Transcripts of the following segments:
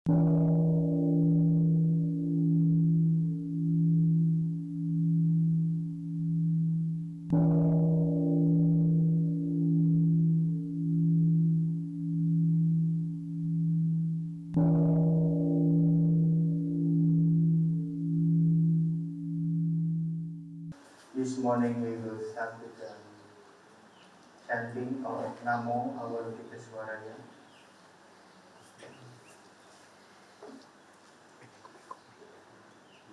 This morning we will start with the chanting of Namo Avalokitesvaraya.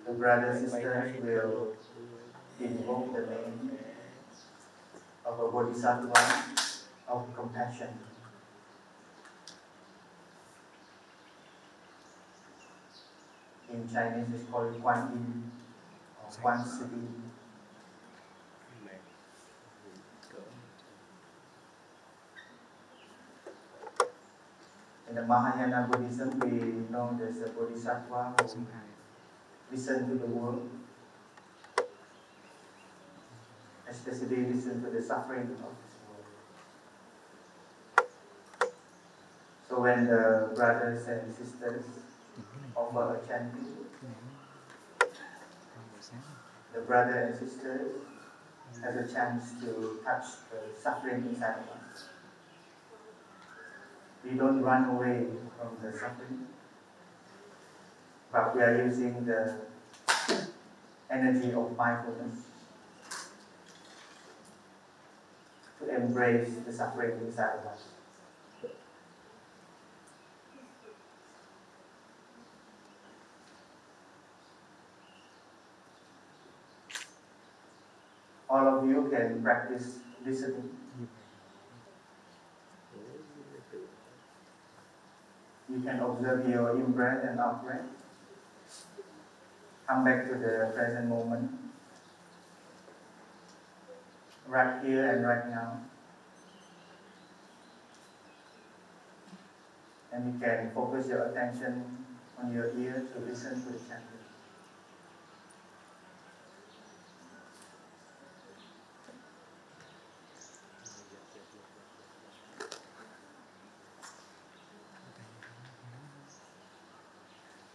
The brothers and sisters will invoke the name of a Bodhisattva of compassion. In Chinese it's called Guan Yin or Guan Sibi. In the Mahayana Buddhism, we know there's a Bodhisattva who listen to the world, especially listen to the suffering of this world. So when the brothers and sisters offer a chanting, the brother and sisters has a chance to touch the suffering inside of us. We don't run away from the suffering, but we are using the energy of mindfulness to embrace the suffering inside of us. All of you can practice listening. You can observe your in-breath and out-breath. Come back to the present moment, right here and right now. And you can focus your attention on your ear to listen to the chanting.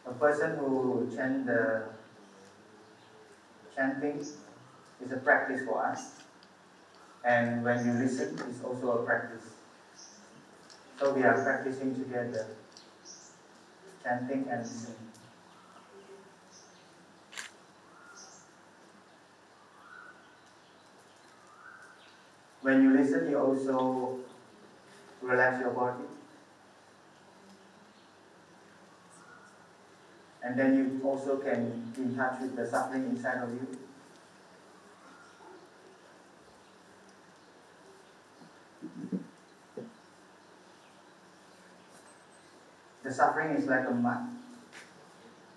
A person who chants the chanting is a practice for us, and when you listen, it's also a practice. So we are practicing together, chanting and listening. When you listen, you also relax your body. And then you also can be in touch with the suffering inside of you. The suffering is like a mud.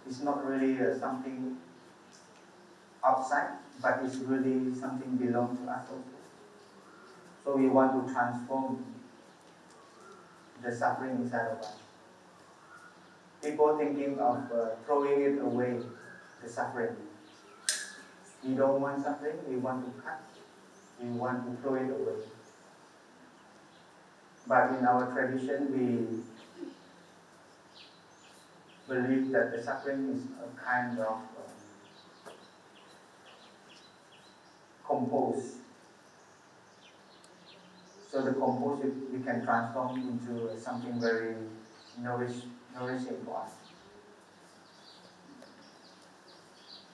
It's not really something outside, but it's really something belongs to us also. So we want to transform the suffering inside of us. People thinking of throwing it away, the suffering. We don't want suffering, we want to cut. We want to throw it away. But in our tradition, we believe that the suffering is a kind of compose. So the compose we can transform into something very nourishing for us.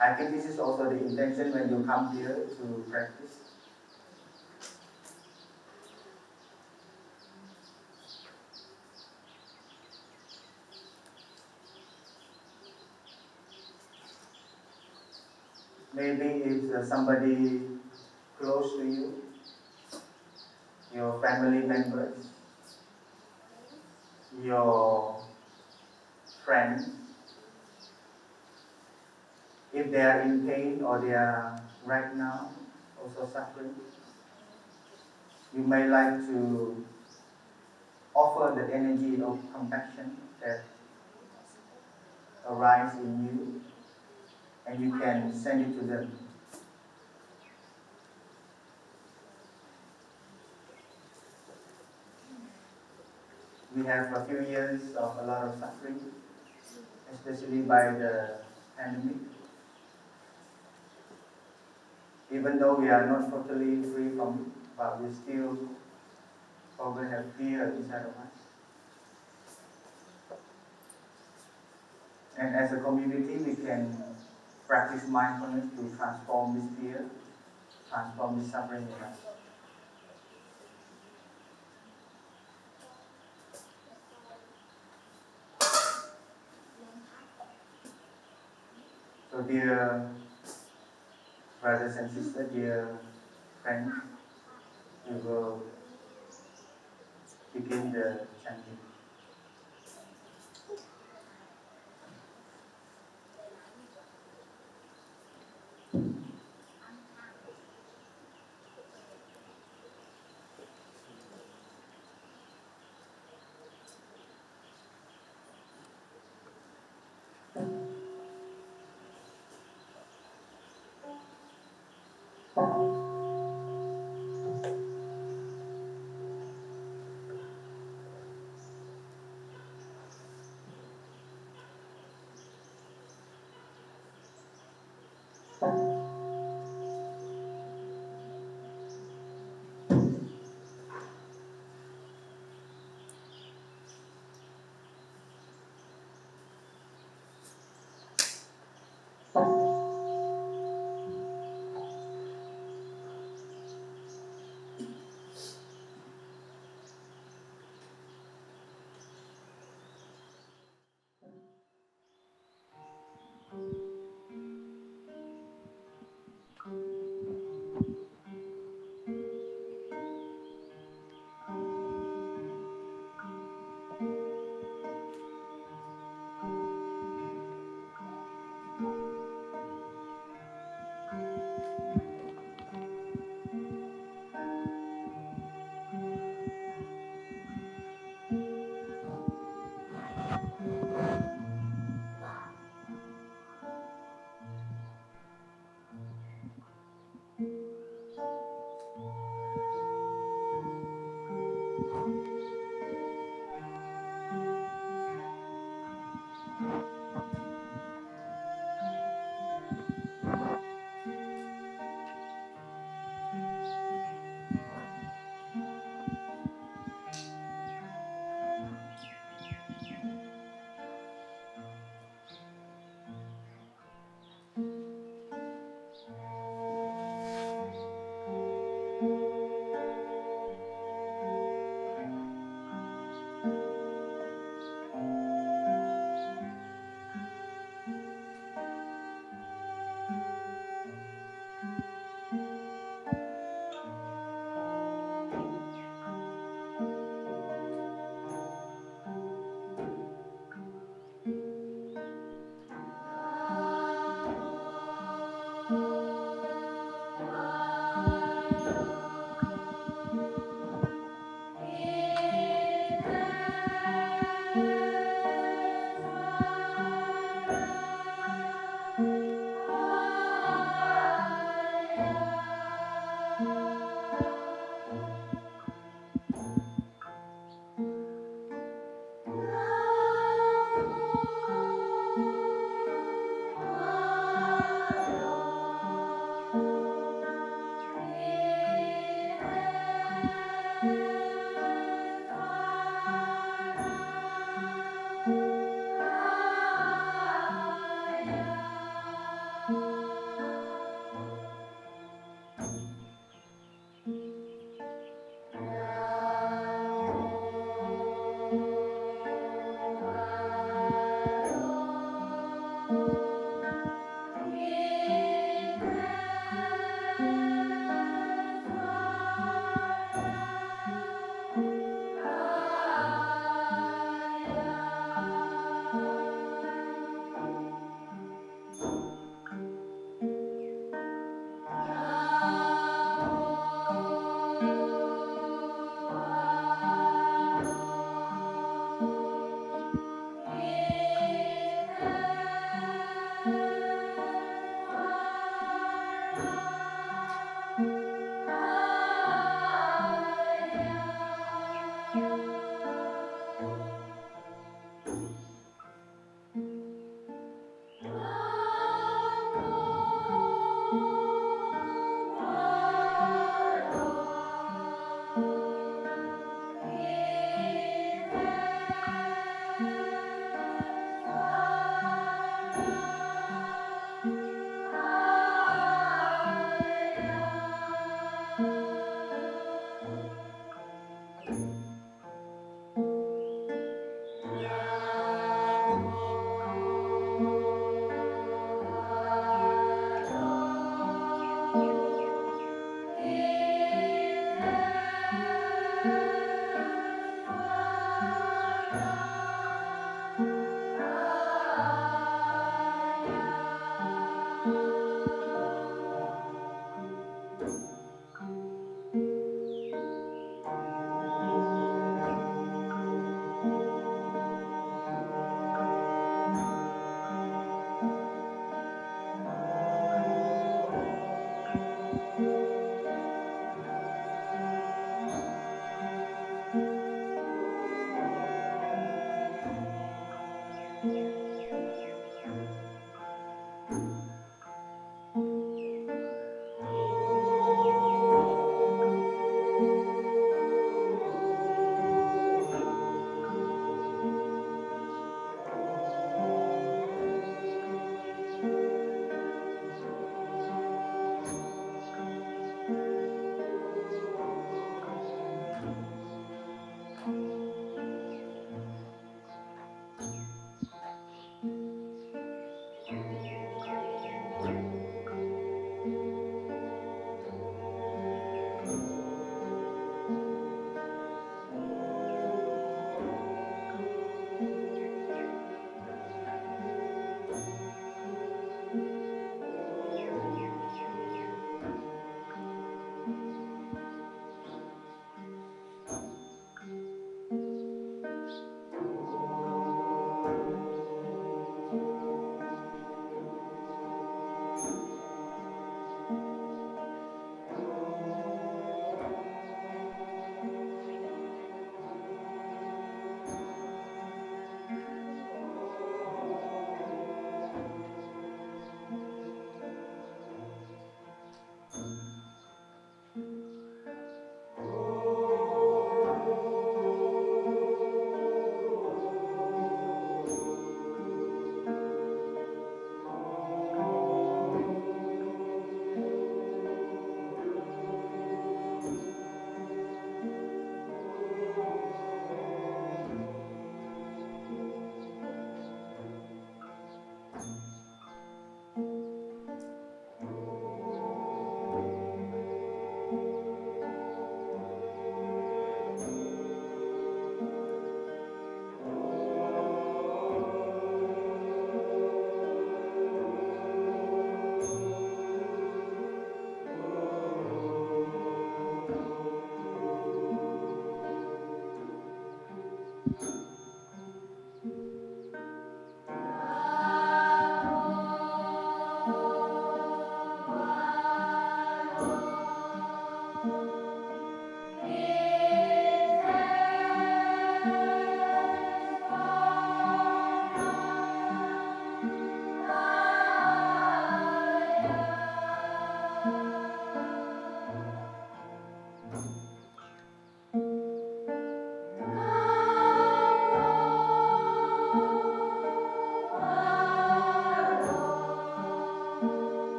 I think this is also the intention when you come here to practice. Maybe if somebody close to you, your family members, your friends, if they are in pain or they are right now also suffering, you may like to offer the energy of compassion that arises in you, and you can send it to them. We have a few years of a lot of suffering, especially by the pandemic. Even though we are not totally free from it, but we still probably have fear inside of us. And as a community, we can practice mindfulness to transform this fear, transform this suffering in us. So dear brothers and sisters, dear friends, we will begin the chanting.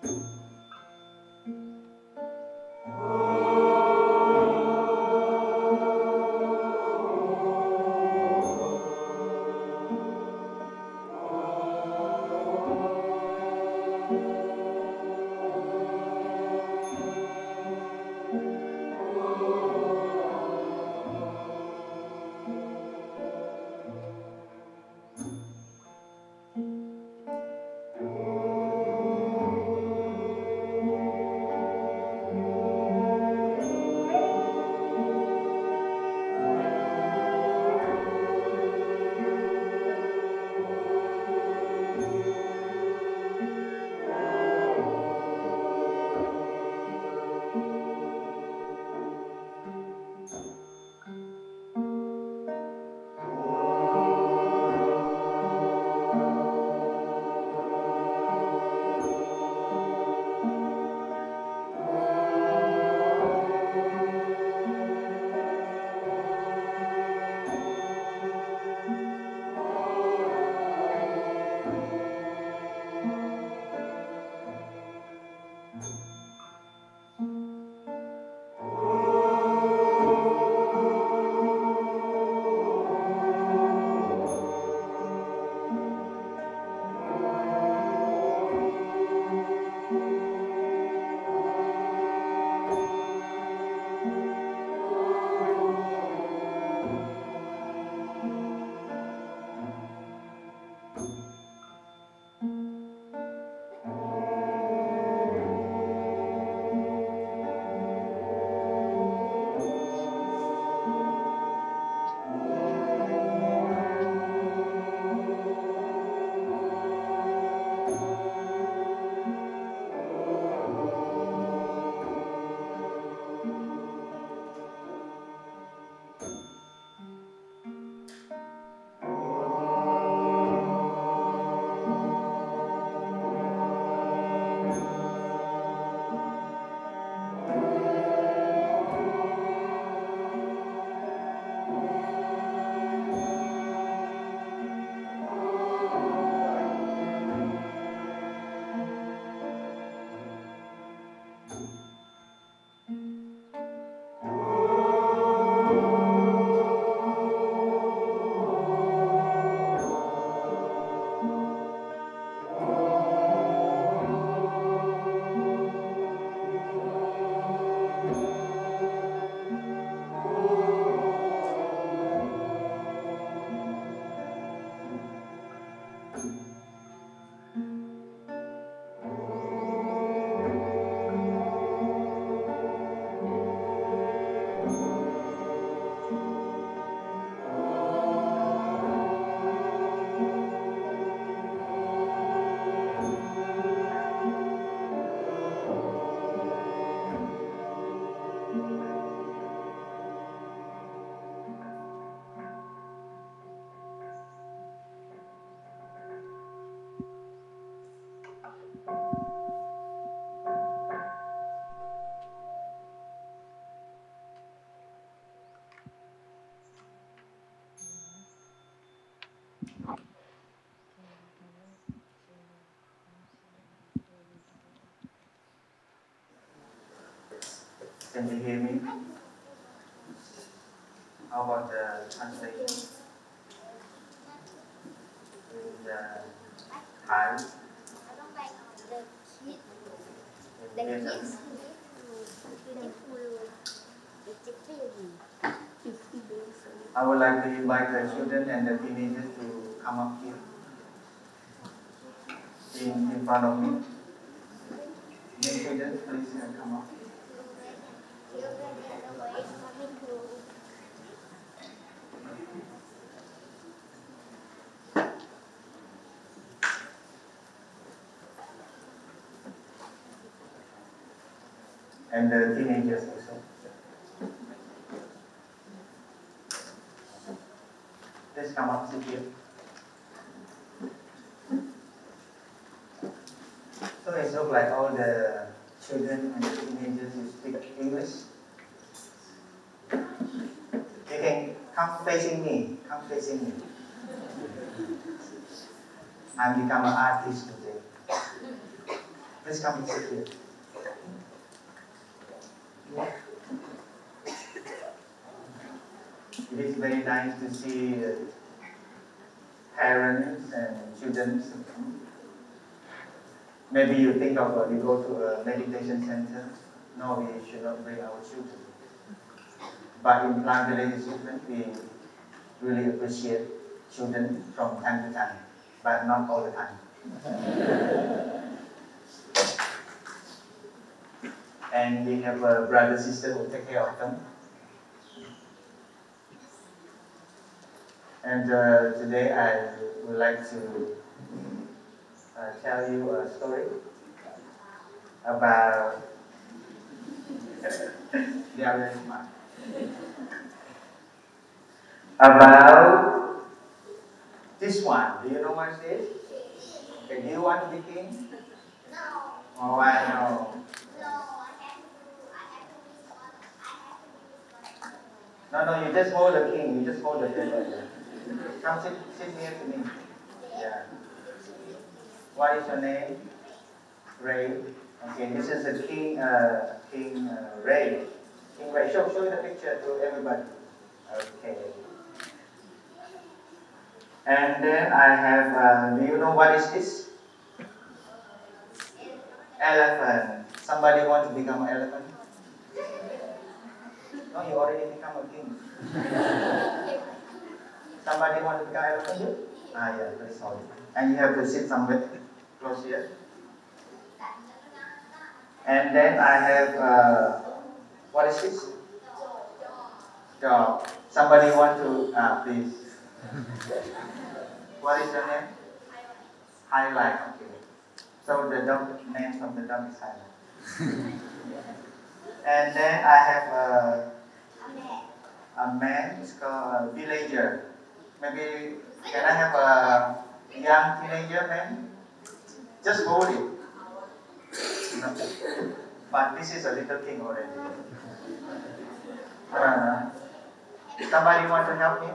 Phap Can you hear me? How about the translation? In the Thai? The In Vietnam? kids I would like to invite the children and the teenagers to come up here in front of me. New students, please come up. And the teenagers also. Please come up, sit here. So it looks like all the children and the teenagers who speak English. You can come facing me. Come facing me. I become an artist today. Please come and sit here. It is very nice to see parents and children. Maybe you think of you go to a meditation center. No, we should not bring our children. But in Plant Village Movement, we really appreciate children from time to time, but not all the time. And we have a brother sister who take care of them. And today I would like to tell you a story about about this one. Do you know what it is? Okay, do you want to be king? No. Oh, I know. No, you just hold the king. You just hold the paper. Come sit near to me. Yeah. What is your name? Ray. Okay, this is the King Ray. King Ray. Show the picture to everybody. Okay. And then I have, do you know what is this? Elephant. Somebody want to become an elephant? No, you already become a king. Somebody want to become an elephant? Ah, yeah, please hold it. And you have to sit somewhere close here. And then I have, what is this? Dog. Somebody want to, please. What is your name? Highlight. Okay. So the dog name of the dog is Highlight. And then I have a man. It's called a villager. Maybe can I have a young teenager man? Just hold it. No. But this is a little king already. Somebody want to help me?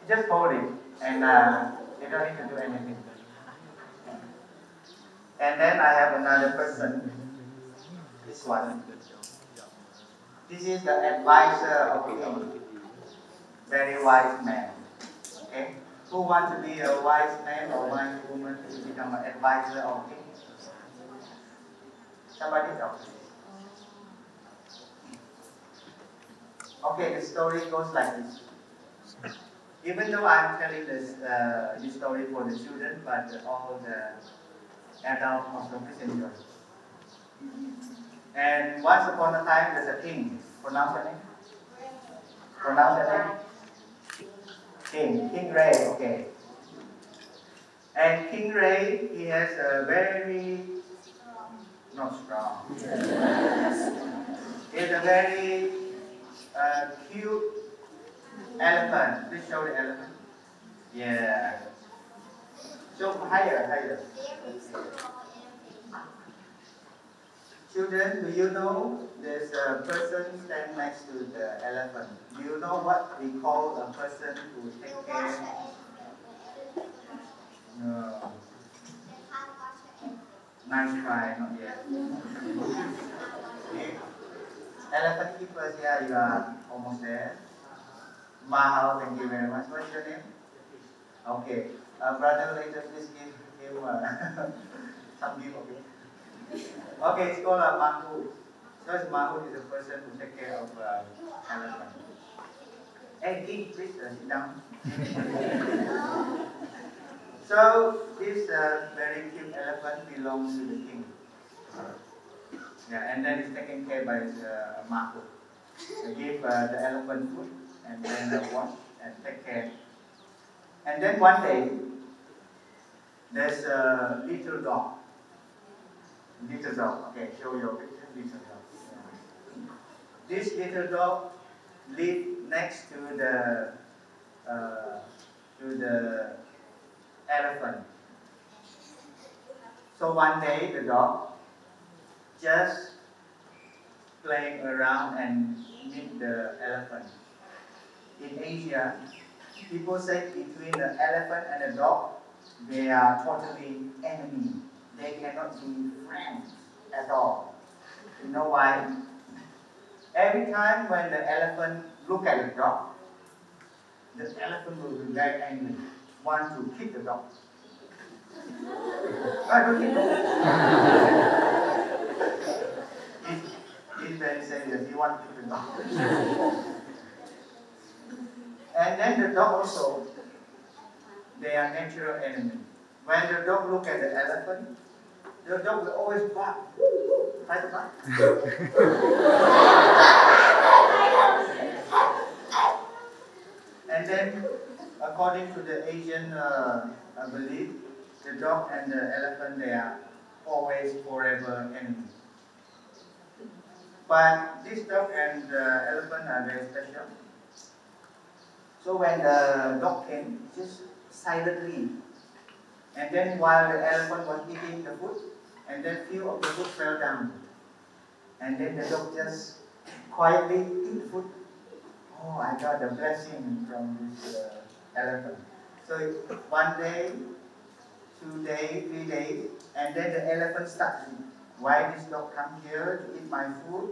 Just hold it, and you don't need to do anything. And then I have another person. This one. This is the advisor of king. Very wise man. Okay? Who wants to be a wise man or wise woman to become an advisor of king? Somebody else. Okay, the story goes like this. Even though I'm telling this story for the children, but all the adults also please enjoy. And once upon a time, there's a king. Pronounce the name. Pronounce the name. King Ray. Okay. And King Ray, he has a very not strong. He's a very cute elephant. Please show the elephant. Yeah. So higher. Children, do you know there's a person standing next to the elephant? Do you know what we call a person who takes care? No. Nice try, not yet. Okay. Elephant keepers, yeah, you are almost there. Mahal, thank you very much. What's your name? Okay. Brother, later please give him some gift, okay? Okay, it's called Mahu. So Mahu is a person who takes care of elephant. Hey, king, please sit down. So this very cute elephant belongs to the king. Yeah, and then it's taken care by Mahu. They give the elephant food and then wash and take care. And then one day, there's a little dog. Little dog. Okay, show your picture. Little dog. Yeah. This little dog lived next to the elephant. So one day the dog just playing around and meet the elephant. In Asia, people say between the elephant and the dog, they are totally enemy. They cannot be friends at all. You know why? Every time when the elephant look at the dog, the elephant will be very angry, want to kick the dog. Don't kick the dog. He's very serious. He wants to kick the dog. And then the dog also, they are natural enemy. When the dog look at the elephant, the dog will always bark. Try to bark. And then, according to the Asian belief, the dog and the elephant, they are always forever enemies. But this dog and the elephant are very special. So when the dog came, just silently, and then while the elephant was eating the food, and then few of the food fell down, and then the dog just quietly eat the food. Oh, I got a blessing from this elephant. So one day, 2 days, 3 days, and then the elephant starts. Why this dog come here to eat my food?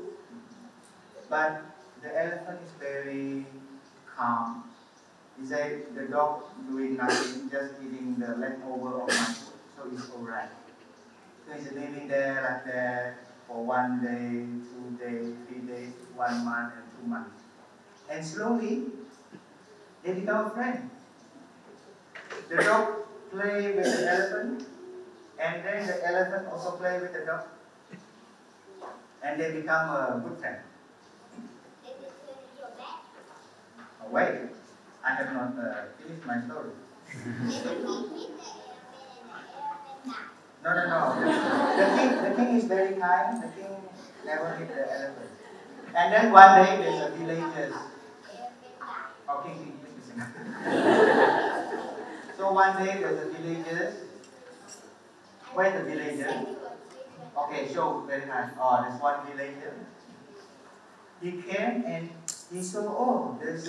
But the elephant is very calm. He said the dog doing nothing, just eating the leftover of my food, so it's alright. So he's living there like that for 1 day, 2 days, 3 days, 1 month, and 2 months. And slowly, they become a friend. The dog play with the elephant, and then the elephant also play with the dog, and they become a good friend. Oh, wait, I have not finished my story. No. The king is very kind. The king never hit the elephant. And then one day there's a villagers. Oh, king. So one day there's a villagers. Where's the villager? Okay, show very nice. Oh, there's one villager. He came and he saw, oh, there's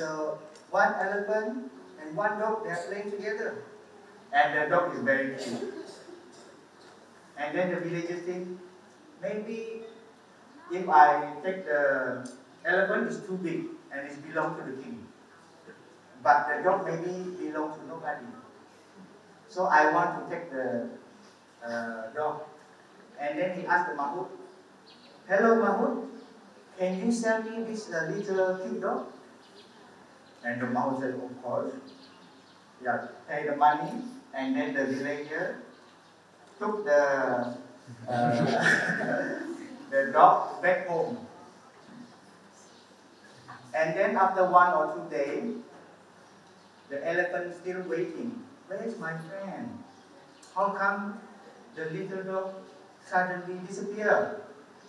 one elephant and one dog, they're playing together. And the dog is very cute. And then the villagers think, maybe if I take the elephant, it's too big and it belongs to the king. But the dog maybe belongs to nobody. So I want to take the dog. And then he asked the Mahmud, hello Mahmud, can you sell me this little cute dog? And the Mahmud said, of course. Yeah, pay the money. And then the villager took the the dog back home. And then after 1 or 2 days, the elephant is still waiting. Where is my friend? How come the little dog suddenly disappeared?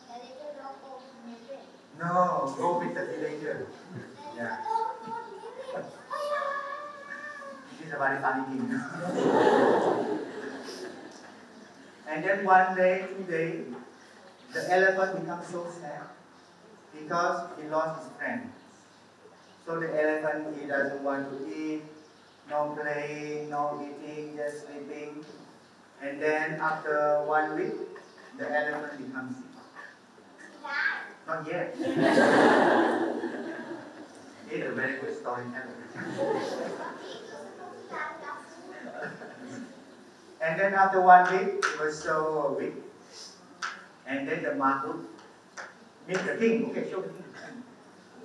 The little dog goes with my friend. No, go with the villager. Yeah. This is a very funny thing. And then 1 day, 2 days, the elephant becomes so sad because he lost his friend. So the elephant, he doesn't want to eat, no playing, no eating, just sleeping. And then after 1 week, the elephant becomes sick. Not yet. It's a very good storyteller. And then after 1 week, it was so weak. And then the Mahut meet the king. Okay, show the king.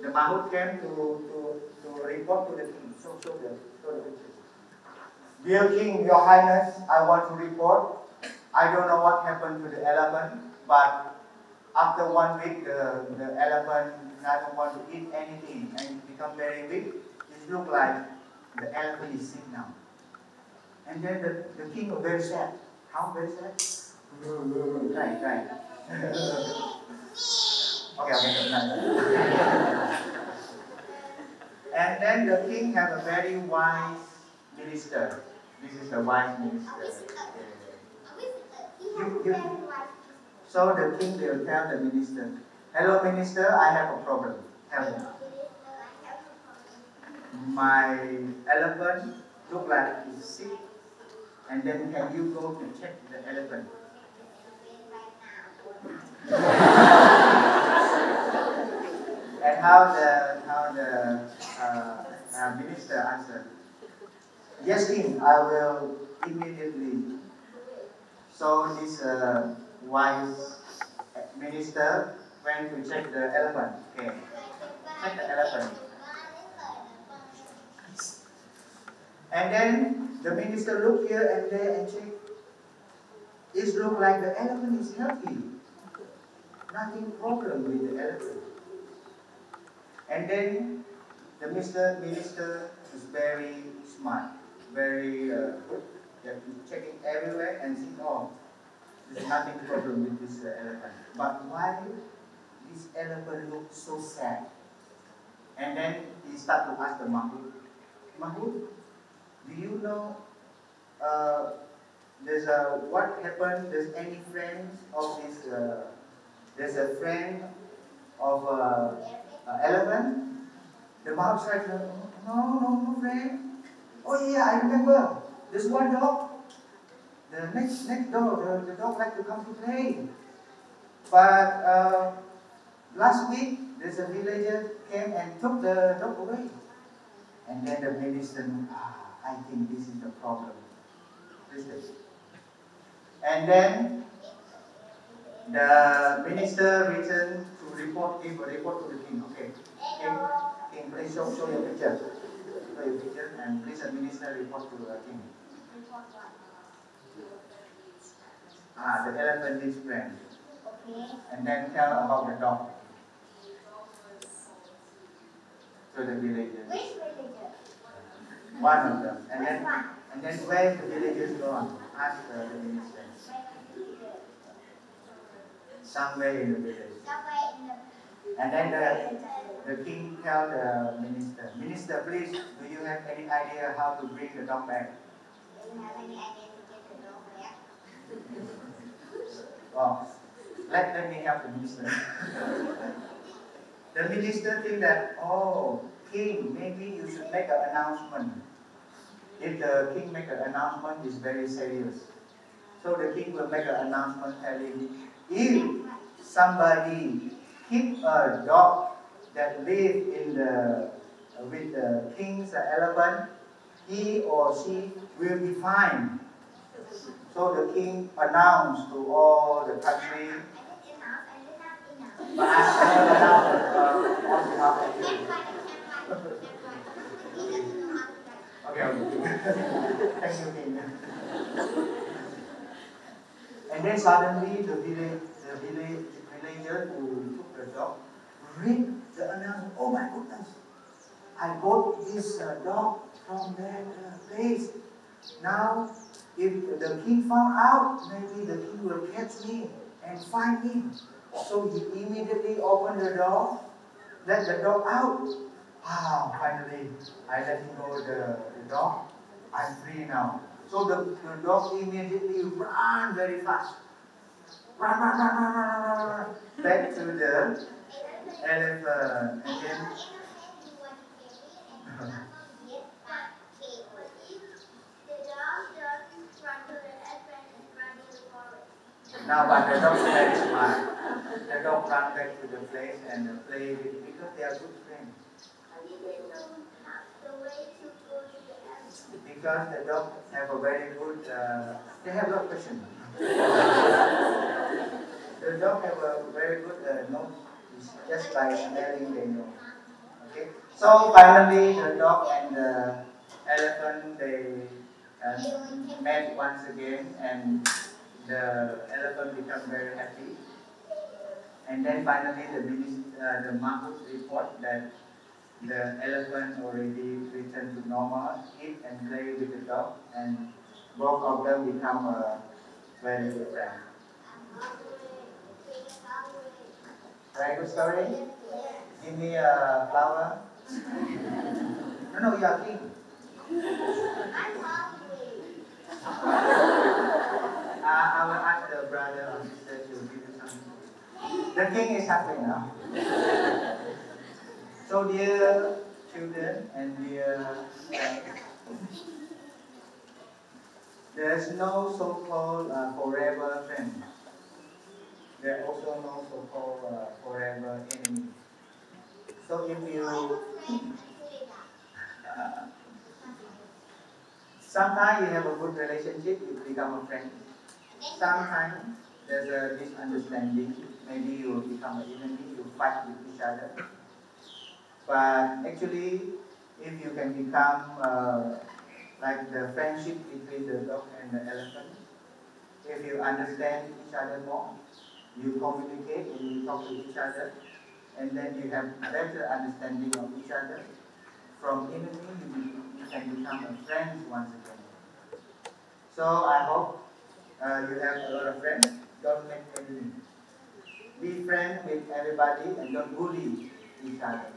The Mahut came to report to the king. Show the picture. Dear King, Your Highness, I want to report. I don't know what happened to the elephant, but after 1 week, the elephant doesn't want to eat anything and it become very weak. It looks like the elephant is sick now. And then the king was very sad. How very sad? Right. Okay. And then the king have a very wise minister. This is the wise minister. So the king will tell the minister, hello minister, I have a problem. Tell me. My elephant look like it's sick. And then can you go to check the elephant? And how the minister answered, yes king, I will immediately. So this wise minister went to check the elephant. Okay, check the elephant. And then the minister looked here and there and checked. It looked like the elephant is healthy. Nothing problem with the elephant. And then the minister is very smart, very good. Checking everywhere and see, oh, there's nothing problem with this elephant. But why this elephant looks so sad? And then he started to ask the Mahut, do you know what happened? There's any friends of this? There's a friend of elephant. The Mahut said, no friend. Oh yeah, I remember. There's one dog. The next door, the dog like to come to play. But last week, there's a villager came and took the dog away. And then the minister, I think this is the problem. Listen. And then the minister returned to report to the king. Okay, king, please show your picture. Show your picture and please administer report to the king. The elephant needs friend. Okay. And then tell about the dog. To the villager. Which villager? One of them. And then where the villagers gone? Ask the minister. Somewhere in the village. And then the king tell the minister, please, do you have any idea how to bring the dog back? Do you have any idea to get the dog back? Oh, let me help the minister. The minister think that, oh, king, maybe you should make an announcement. If the king make an announcement, it's very serious. So the king will make an announcement telling, if somebody keep a dog that live in with the king's elephant, he or she will be fined. So the king announced to all the country. But I will announce on behalf of you. Okay. Thank you, king. And then suddenly the villager who took the dog read the announcement. Oh my goodness! I bought this dog from that place. Now, if the king found out, maybe the king will catch me and find me. So he immediately opened the door, let the dog out. Finally, I let him go the dog. I'm free now. So the dog immediately ran very fast. Run. Back to the elephant. And then Now, but the dog is very smart. The dog run back to the place and play with because they are good friends. Because the dog have a very good, they have a lot of questions. The dog have a very good nose, just by smelling they know. Okay. So finally, the dog and the elephant they met once again, and the elephant become very happy. And then finally, the Mahmoud report that the elephant already returned to normal, eat and play with the dog, and both of them become a very good friend. Very good story. Give me a flower. No, no, you are king. I will ask the brother or sister to give you something. The king is happy now. So, dear children and dear friends, there's no so-called forever friend. There's also no so-called forever enemy. So, if you sometimes you have a good relationship, you become a friend. Sometimes there's a misunderstanding. Maybe you will become an enemy, you fight with each other. But actually, if you can become like the friendship between the dog and the elephant, if you understand each other more, you communicate and you talk to each other, and then you have better understanding of each other. From enemy, you can become a friend once again. So I hope you have a lot of friends. Don't make enemies. Be friends with everybody and don't bully each other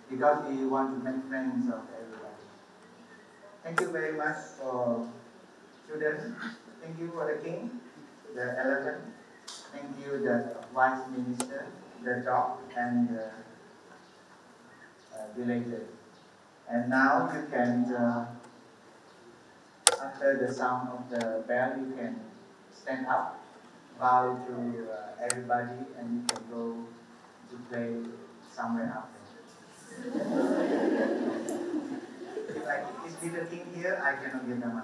because we want to make friends of everybody. Thank you very much for children. Thank you for the king, the elephant. Thank you the vice minister, the dog, and the villager. And now you can, after the sound of the bell, you can stand up, bow to everybody, and you can go to play somewhere else. If I is Peter King here, I cannot give them a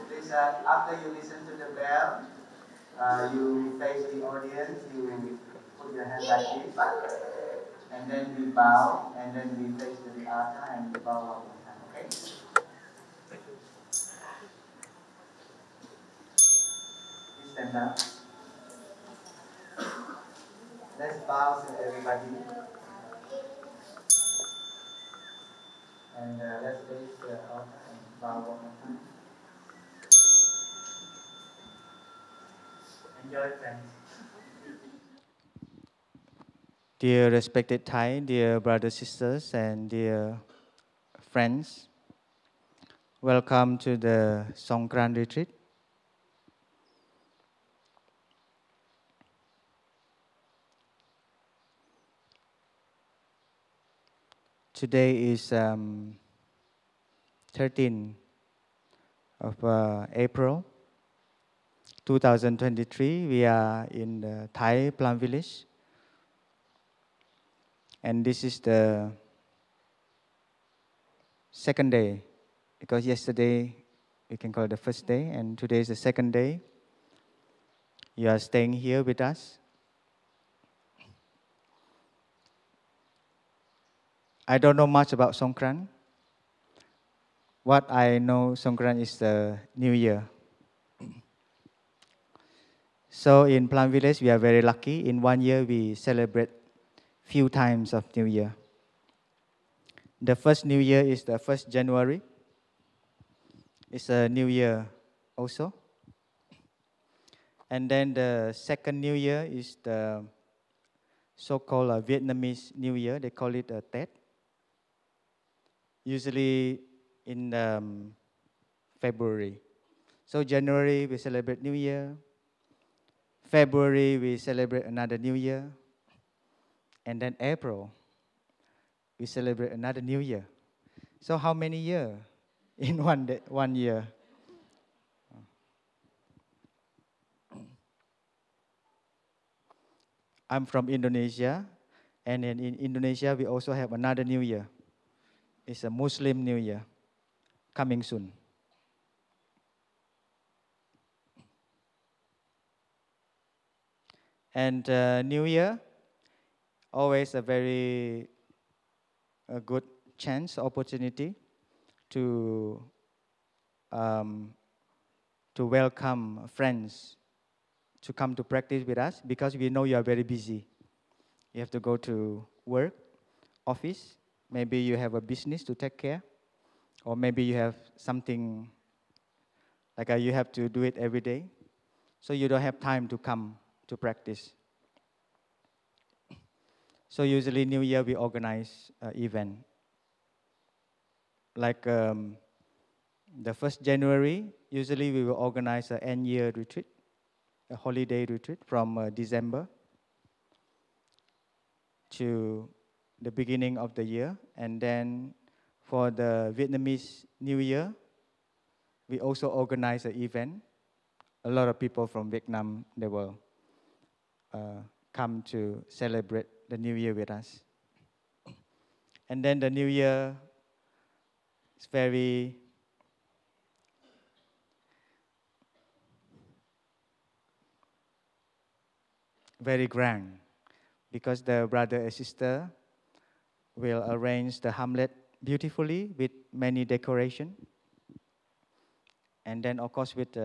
Please, after you listen to the bell, you face the audience, you put your hand like this, and then we bow, and then we face to the altar and we bow one more time, okay? Please stand up. Let's bow to everybody. And let's face the altar and bow one more time. Enjoy, friends. Dear respected Thai, dear brothers, sisters, and dear friends, welcome to the Songkran retreat. Today is 13th of April 2023. We are in the Thai Plum Village, and this is the second day, because yesterday we can call it the first day, and today is the second day. You are staying here with us. I don't know much about Songkran. What I know, Songkran is the New Year. So in Plum Village, we are very lucky. In 1 year, we celebrate few times of New Year. The first New Year is the 1st January. It's a New Year also. And then the second New Year is the so-called Vietnamese New Year. They call it Tết. Usually in February. So January, we celebrate New Year. February, we celebrate another New Year. And then April, we celebrate another New Year. So how many years in 1 year? I'm from Indonesia, and in Indonesia, we also have another New Year. It's a Muslim New Year coming soon. And New Year, always a very good chance, opportunity to um, to welcome friends to come to practice with us because we know you are very busy. You have to go to work, office. Maybe you have a business to take care, or maybe you have something like you have to do it every day, so you don't have time to come to practice. So usually New Year we organize event like the 1st January. Usually we will organize an end year retreat, a holiday retreat from December to the beginning of the year. And then for the Vietnamese New Year, we also organize an event. A lot of people from Vietnam, they will come to celebrate the New Year with us. And then the New Year is very grand because the brother and sister will arrange the Hamlet beautifully with many decoration. And then, of course, with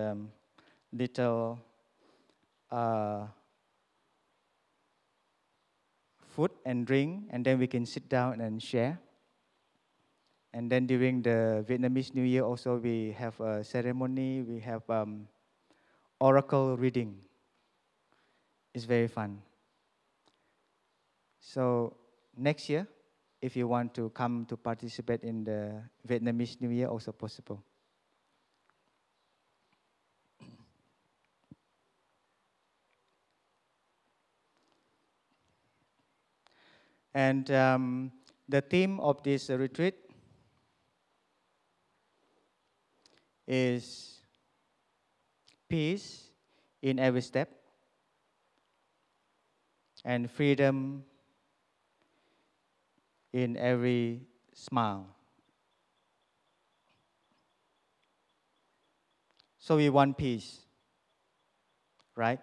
little food and drink, and then we can sit down and share. And then during the Vietnamese New Year also we have a ceremony, we have oracle reading. It's very fun. So next year, if you want to come to participate in the Vietnamese New Year, also possible. And the theme of this retreat is peace in every step and freedom in every smile. So we want peace, right?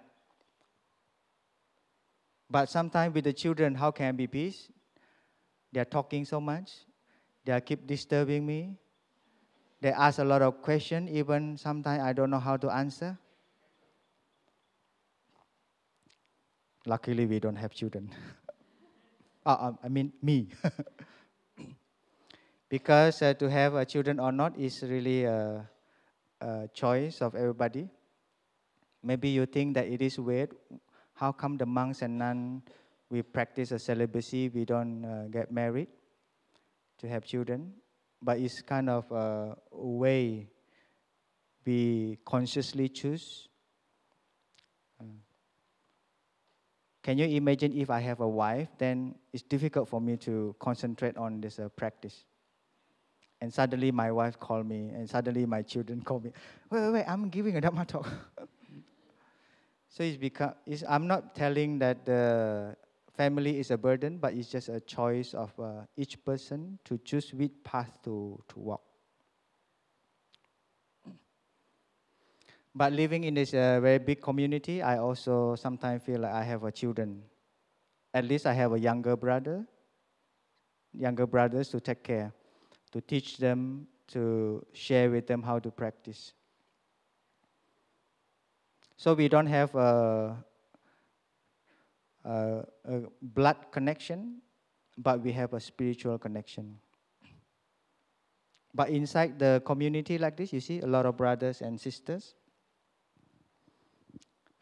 But sometimes with the children, how can be peace? They are talking so much. They keep disturbing me. They ask a lot of questions, even sometimes I don't know how to answer. Luckily, we don't have children. I mean, me. Because to have children or not is really a choice of everybody. Maybe you think that it is weird. How come the monks and nuns, we practice a celibacy, we don't get married to have children? But it's kind of a way we consciously choose. Can you imagine if I have a wife, then it's difficult for me to concentrate on this practice. And suddenly my wife called me, and suddenly my children call me. Wait, I'm giving a Dhamma talk. So I'm not telling that the family is a burden, but it's just a choice of each person to choose which path to walk. But living in this very big community, I also sometimes feel like I have children. At least I have a younger brothers to take care, to teach them, to share with them how to practice. So we don't have a blood connection, but we have a spiritual connection. But inside the community like this, you see a lot of brothers and sisters.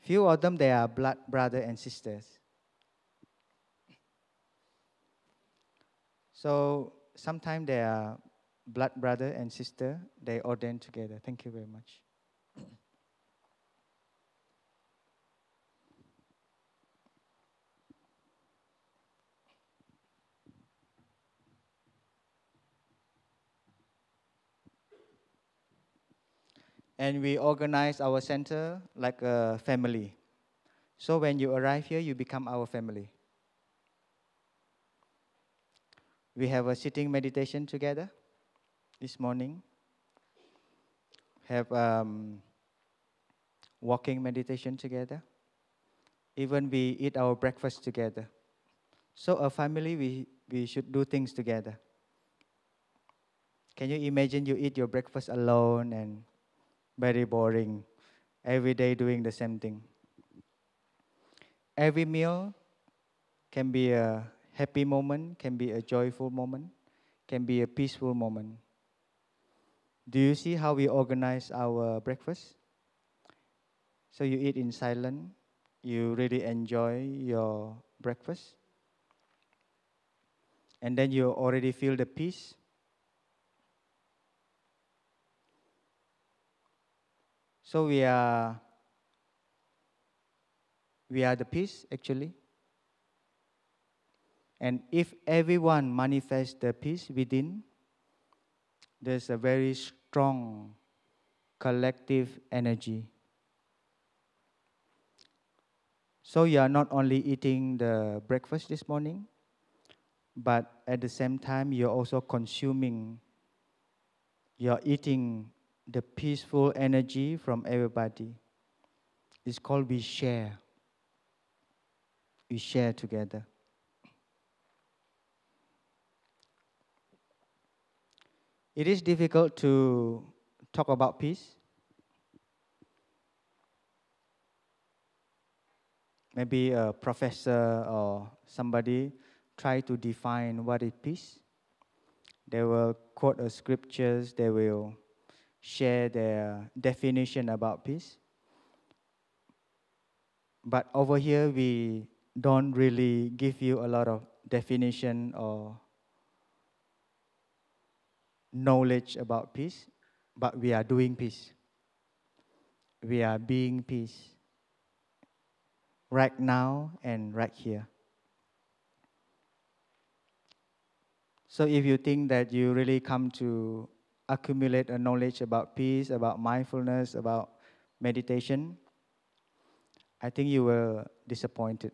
Few of them, they are blood brother and sisters. So sometimes they are blood brother and sister, they ordain together. Thank you very much. And we organize our center like a family. So when you arrive here, you become our family. We have a sitting meditation together this morning. Have walking meditation together. Even we eat our breakfast together. So a family, we should do things together. Can you imagine you eat your breakfast alone and very boring, every day doing the same thing? Every meal can be a happy moment, can be a joyful moment, can be a peaceful moment. Do you see how we organize our breakfast? So you eat in silence, you really enjoy your breakfast, and then you already feel the peace. So we are the peace actually. And if everyone manifests the peace within, there's a very strong collective energy. So you are not only eating the breakfast this morning, but at the same time you're also consuming, you're eating the peaceful energy from everybody. It's called we share. We share together. It is difficult to talk about peace. Maybe a professor or somebody try to define what is peace. They will quote a scriptures, they will share their definition about peace. But over here, we don't really give you a lot of definition or knowledge about peace, but we are doing peace. We are being peace right now and right here. So if you think that you really come to accumulate a knowledge about peace, about mindfulness, about meditation, I think you were disappointed.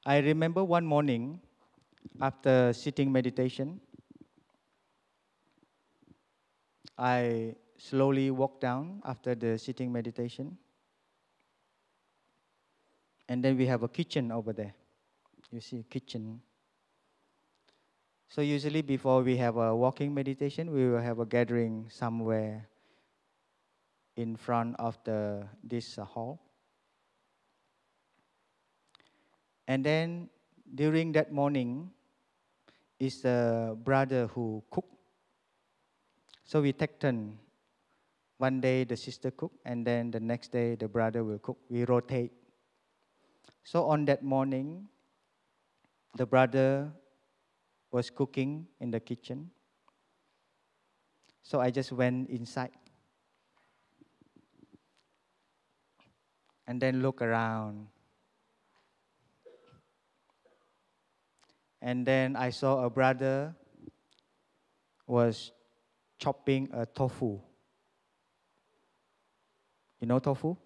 I remember one morning after sitting meditation, I slowly walked down after the sitting meditation. And then we have a kitchen over there. You see, kitchen. So usually before we have a walking meditation, we will have a gathering somewhere in front of this hall. And then during that morning, is a brother who cook. So we take turn. One day the sister cook, and then the next day the brother will cook. We rotate. So on that morning, the brother was cooking in the kitchen. So I just went inside and then look around. And then I saw a brother was chopping a tofu. You know tofu?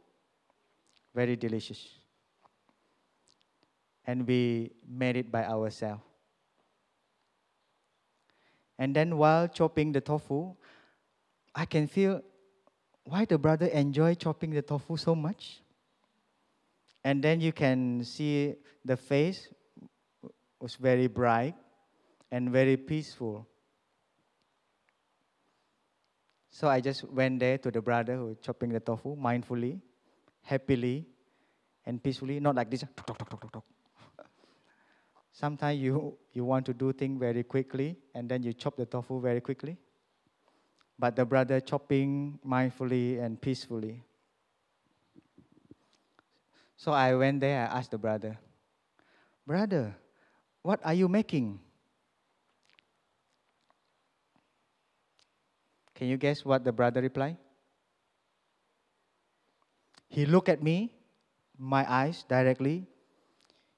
Very delicious. And we made it by ourselves. And then while chopping the tofu, I can feel why the brother enjoy chopping the tofu so much. And then you can see the face was very bright and very peaceful. So I just went there to the brother who was chopping the tofu mindfully, happily, and peacefully, not like this. Tok, tok, tok, tok, tok. Sometimes you want to do things very quickly, and then you chop the tofu very quickly. But the brother chopping mindfully and peacefully. So I went there, I asked the brother, "Brother, what are you making?" Can you guess what the brother replied? He looked at me, my eyes directly.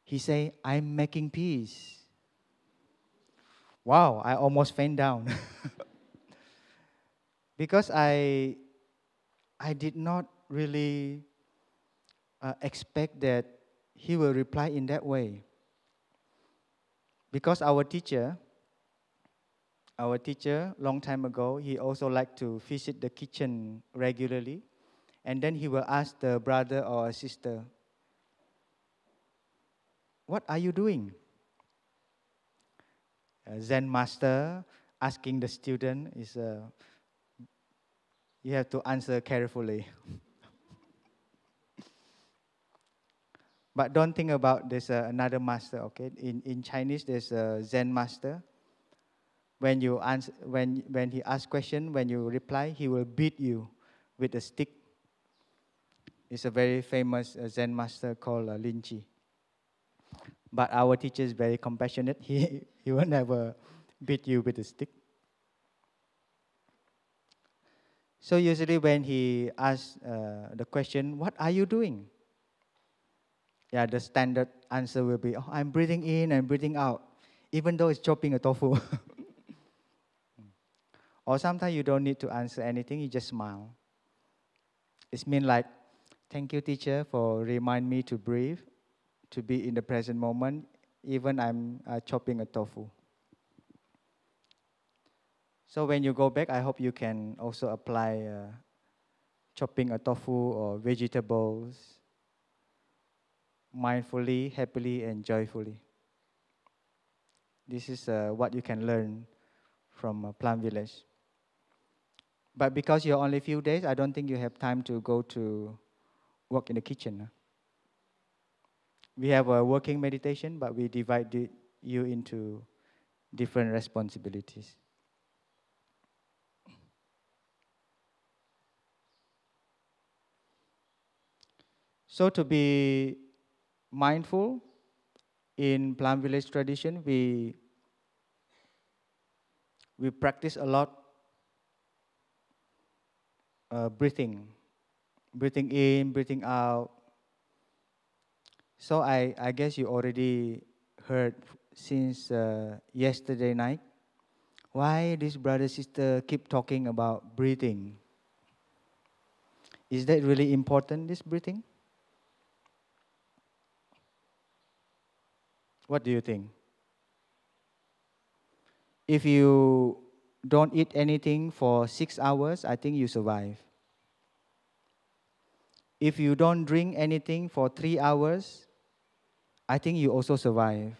He said, "I'm making peace." Wow, I almost fell down. Because I did not really expect that he will reply in that way. Because our teacher, long time ago, he also liked to visit the kitchen regularly, and then he will ask the brother or a sister, "What are you doing?" A Zen master asking the student is, you have to answer carefully. But don't think about there's another master, okay? In Chinese, there's a Zen master. When you answer, when he asks question, when you reply, he will beat you with a stick. It's a very famous Zen master called Lin Chi. But our teacher is very compassionate. He will never beat you with a stick. So usually when he asks the question, "What are you doing?" Yeah, the standard answer will be, "Oh, I'm breathing in and breathing out," even though it's chopping a tofu. Or sometimes you don't need to answer anything, you just smile. It means like, "Thank you, teacher, for remind me to breathe, to be in the present moment, even I'm chopping a tofu." So when you go back, I hope you can also apply chopping a tofu or vegetables mindfully, happily, and joyfully. This is what you can learn from Plum Village. But because you're only a few days, I don't think you have time to go to work in the kitchen. We have a working meditation, but we divide you into different responsibilities. So to be mindful in Plum Village tradition, we practice a lot breathing in, breathing out. So I guess you already heard since yesterday night why this brother sister keep talking about breathing. Is that really important, this breathing? What do you think? If you don't eat anything for 6 hours, I think you survive. If you don't drink anything for 3 hours, I think you also survive.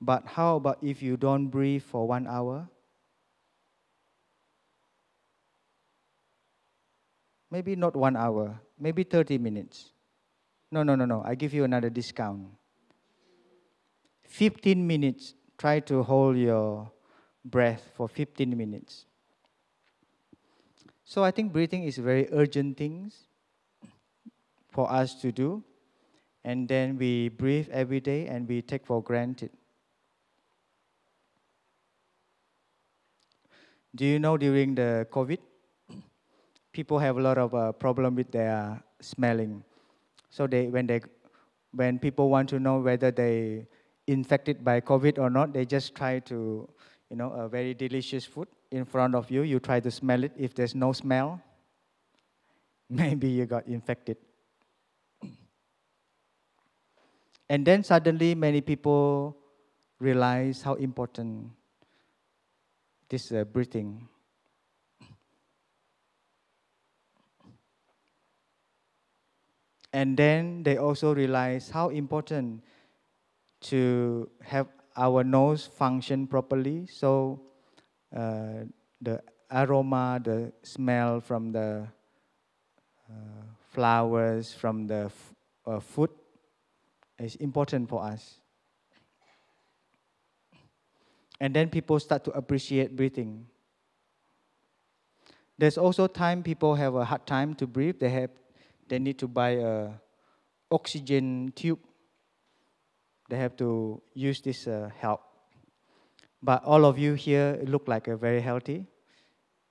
But how about if you don't breathe for 1 hour? Maybe not 1 hour, maybe 30 minutes. No. I give you another discount. 15 minutes. Try to hold your breath for 15 minutes. So I think breathing is a very urgent thing for us to do. And then we breathe every day and we take for granted. Do you know during the COVID, people have a lot of problem with their smelling. So when people want to know whether they infected by COVID or not, they just try to, a very delicious food in front of you. You try to smell it. If there's no smell, maybe you got infected. And then suddenly many people realize how important this breathing. And then they also realize how important to have our nose function properly. So the aroma, the smell from the flowers, from the food is important for us. And then people start to appreciate breathing. There's also time people have a hard time to breathe. They need to buy a oxygen tube. They have to use this help. But all of you here look like a very healthy.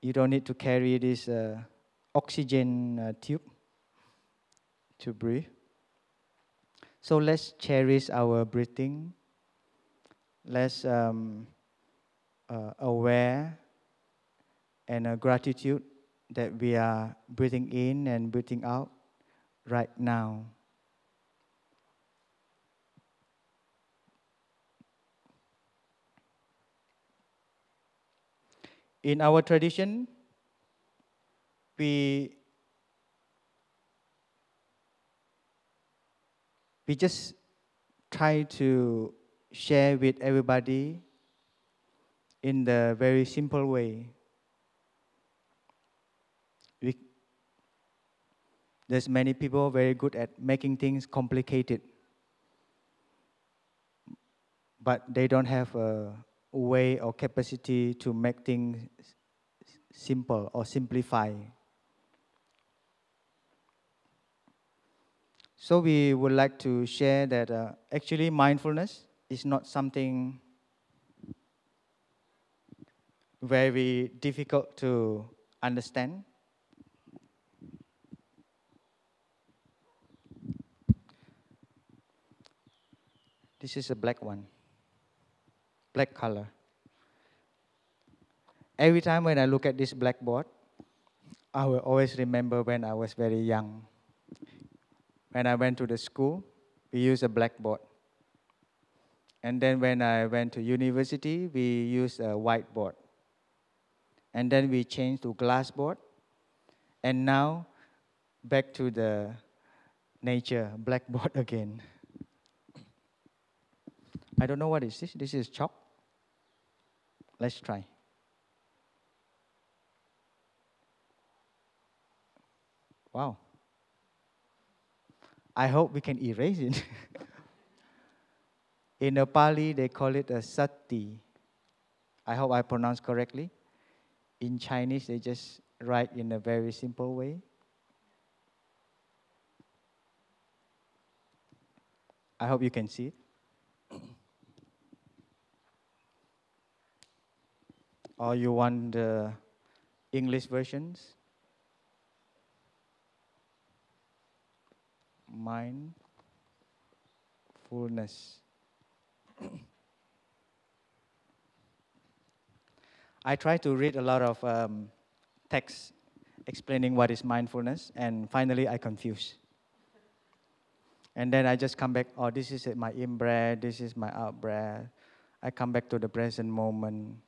You don't need to carry this oxygen tube to breathe. So let's cherish our breathing. Let's aware and a gratitude that we are breathing in and breathing out right now. In our tradition, we just try to share with everybody in the very simple way. There's many people very good at making things complicated, but they don't have a way or capacity to make things simple or simplify. So we would like to share that actually mindfulness is not something very difficult to understand. This is a black one, black color. Every time when I look at this blackboard, I will always remember when I was very young. When I went to the school, we used a blackboard. And then when I went to university, we used a whiteboard. And then we changed to glassboard. And now, back to the nature, blackboard again. I don't know what is this. This is chalk. Let's try. Wow. I hope we can erase it. In Nepali, they call it a sati. I hope I pronounced correctly. In Chinese, they just write in a very simple way. I hope you can see it. Or you want the English versions? Mindfulness. I try to read a lot of texts explaining what is mindfulness, and finally I confuse. And then I just come back, oh, this is my in-breath, this is my out-breath. I come back to the present moment.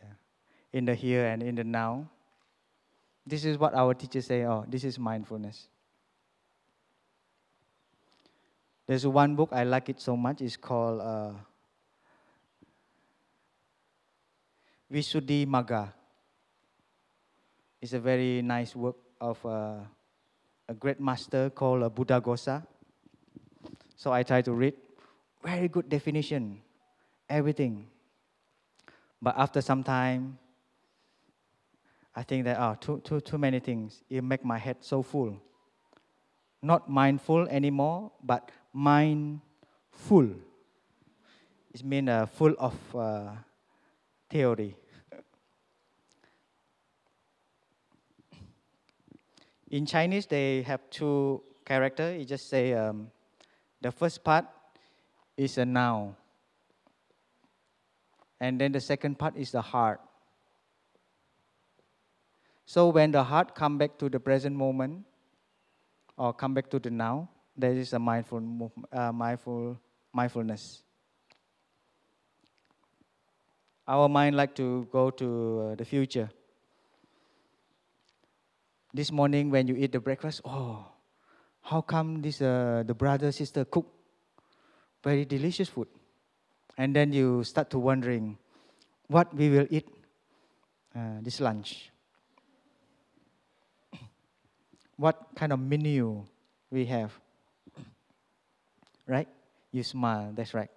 Yeah. In the here and in the now. This is what our teachers say, oh, this is mindfulness. There's one book, I like it so much, it's called Visuddhimagga. It's a very nice work of a great master called Buddhaghosa. So I try to read. Very good definition, everything. But after some time, I think that too many things. It make my head so full. Not mindful anymore, but mindful. It means full of theory. In Chinese, they have two characters. You just say the first part is a noun. And then the second part is the heart. So when the heart come back to the present moment, or come back to the now, there is a mindfulness. Our mind like to go to the future. This morning when you eat the breakfast, oh, how come this the brother sister cook very delicious food? And then you start to wondering what we will eat this lunch. What kind of menu we have, right? You smile, that's right.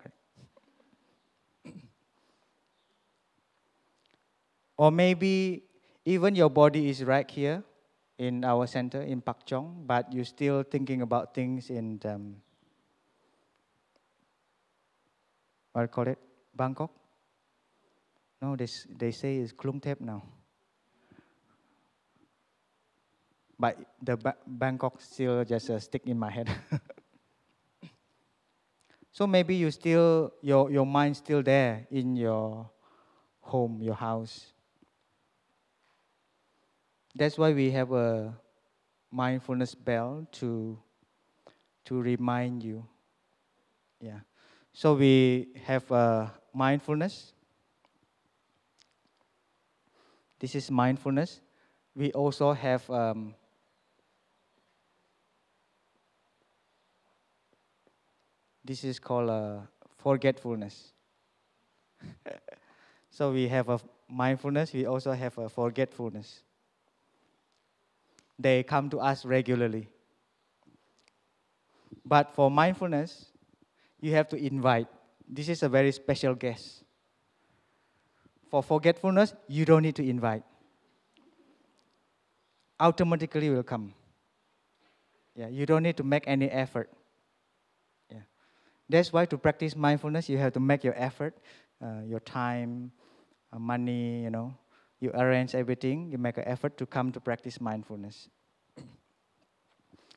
Or maybe even your body is right here in our center in Pak Chong, but you're still thinking about things in, what do you call it, Bangkok? No, they say it's Klung Thep now. But the Bangkok still just stick in my head. So maybe your mind still there in your home, your house. That's why we have a mindfulness bell to remind you. Yeah. So we have mindfulness. This is mindfulness. We also have this is called forgetfulness. So we have a mindfulness. We also have a forgetfulness. They come to us regularly. But for mindfulness, you have to invite. This is a very special guest. For forgetfulness, you don't need to invite. Automatically will come. Yeah, you don't need to make any effort. Yeah. That's why to practice mindfulness, you have to make your effort, your time, money, You arrange everything, you make an effort to come to practice mindfulness.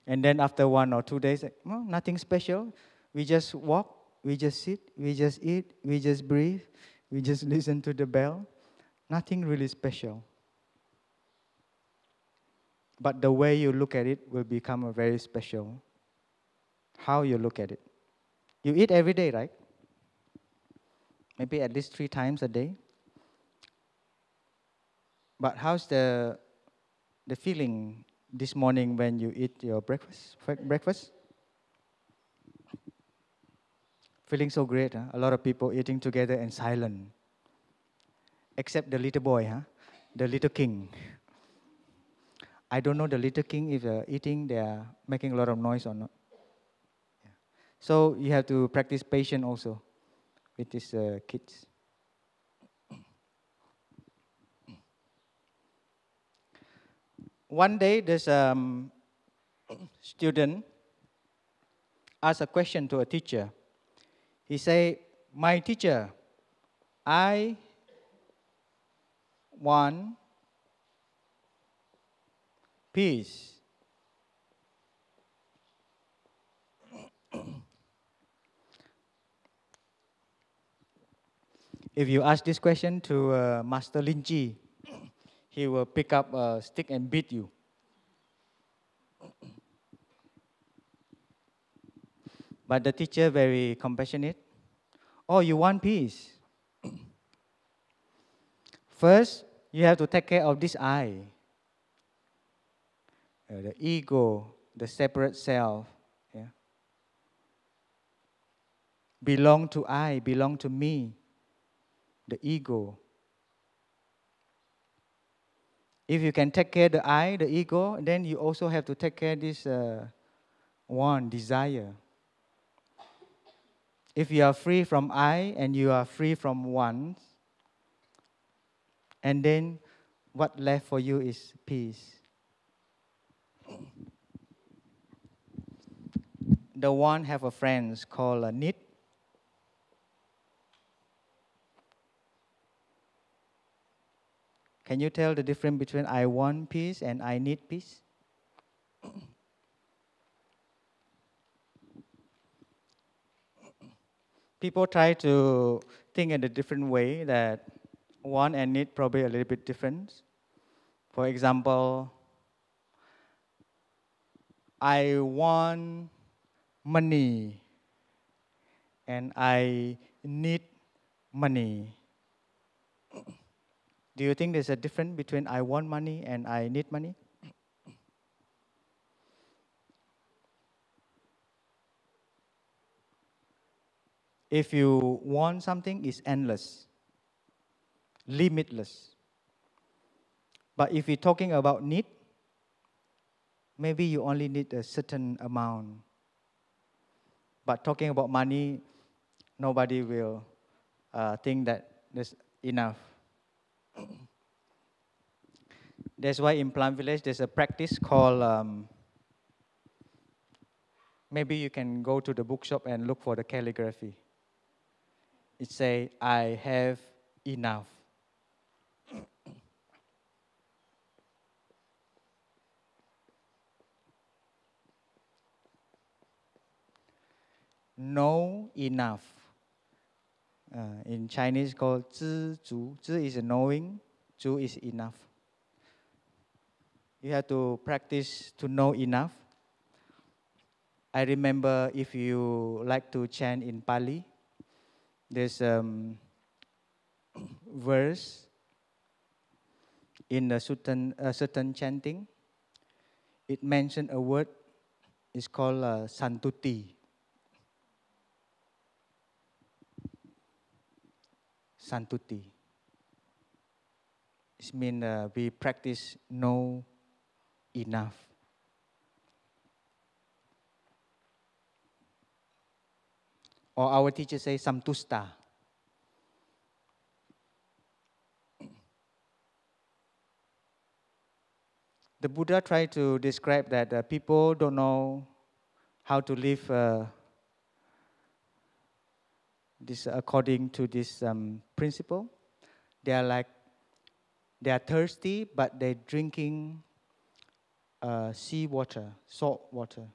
And then after 1 or 2 days, well, nothing special. We just walk, we just sit, we just eat, we just breathe, we just listen to the bell. Nothing really special. But the way you look at it will become a very special. How you look at it. You eat every day, right? Maybe at least 3 times a day. But how's the feeling this morning when you eat your breakfast? Feeling so great, huh? A lot of people eating together and silent. Except the little boy, huh? The little king. I don't know the little king if eating, they are making a lot of noise or not. Yeah. So you have to practice patience also with these kids. One day, this student asked a question to a teacher. He said, "My teacher, I want peace." If you ask this question to Master Linji, he will pick up a stick and beat you. But the teacher very compassionate. Oh, you want peace? First, you have to take care of this I, the ego, the separate self. Yeah. Belong to I, belong to me, the ego. If you can take care of the I, the ego, then you also have to take care of this one, desire. If you are free from I and you are free from one, and then what left for you is peace. The one have a friend called need. Can you tell the difference between I want peace and I need peace? People try to think in a different way that want and need probably a little bit different. For example, I want money and I need money. Do you think there's a difference between I want money and I need money? If you want something, it's endless, limitless. But if you're talking about need, maybe you only need a certain amount. But talking about money, nobody will think that there's enough. That's why in Plum Village there's a practice called, maybe you can go to the bookshop and look for the calligraphy. It say, I have enough. Know enough. In Chinese called 知足. 知 is knowing, 足 is enough. You have to practice to know enough. I remember if you like to chant in Pali, there's verse in a certain chanting. It mentioned a word. It's called santuti. Santuti. It means we practice know enough. Or our teacher say samtusta. The Buddha tried to describe that people don't know how to live this according to this principle. They are thirsty, but they're drinking sea water, salt water.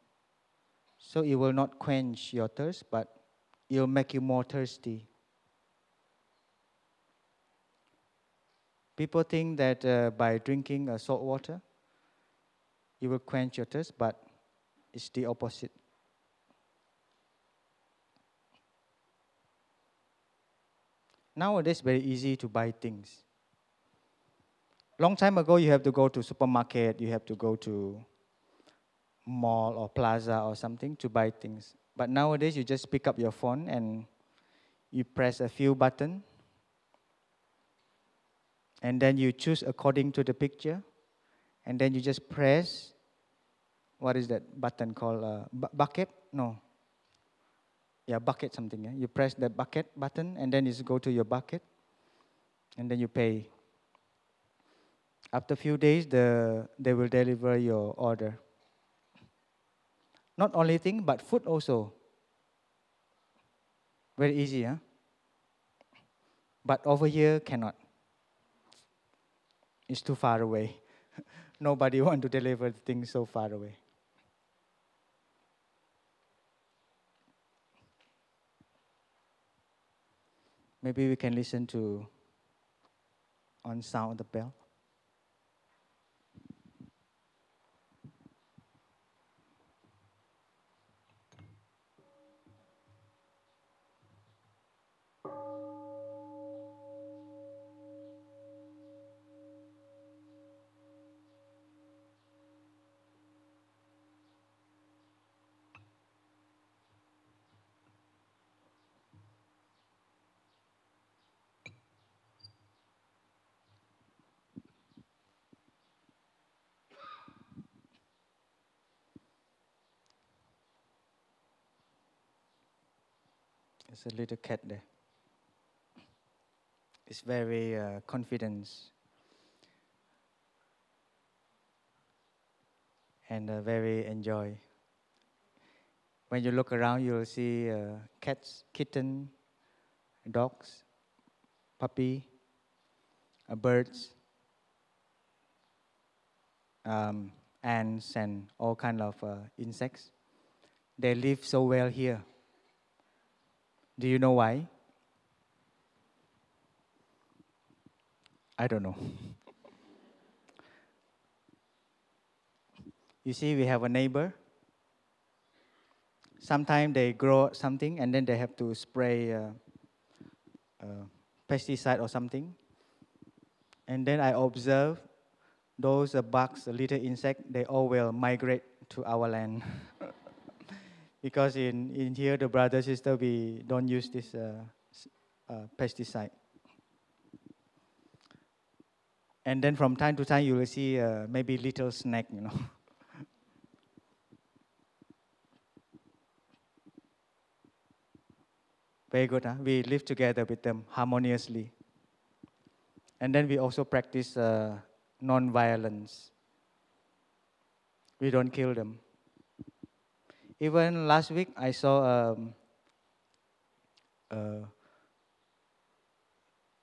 So it will not quench your thirst, but it will make you more thirsty. People think that by drinking salt water, it will quench your thirst, but it's the opposite. Nowadays, very easy to buy things. Long time ago, you have to go to supermarket, you have to go to mall or plaza or something to buy things. But nowadays, you just pick up your phone and you press a few buttons, and then you choose according to the picture, and then you just press, what is that button called? Bucket? No. Yeah, bucket something. Yeah? You press the bucket button, and then you go to your bucket, and then you pay. After a few days, they will deliver your order. Not only thing, but food also. Very easy, huh? But over here, cannot. It's too far away. Nobody want to deliver the things so far away. Maybe we can listen to on sound of the bell. There's a little cat there. It's very confident and very enjoy. When you look around, you'll see cats, kitten, dogs, puppy, birds, ants, and all kind of insects. They live so well here. Do you know why? I don't know. You see, we have a neighbor. Sometimes they grow something and then they have to spray pesticide or something. And then I observe those bugs, the little insect, they all will migrate to our land. Because in here, the brother, sister, we don't use this pesticide. And then from time to time, you will see maybe little snake, Very good, huh? We live together with them harmoniously. And then we also practice non-violence. We don't kill them. Even last week, I saw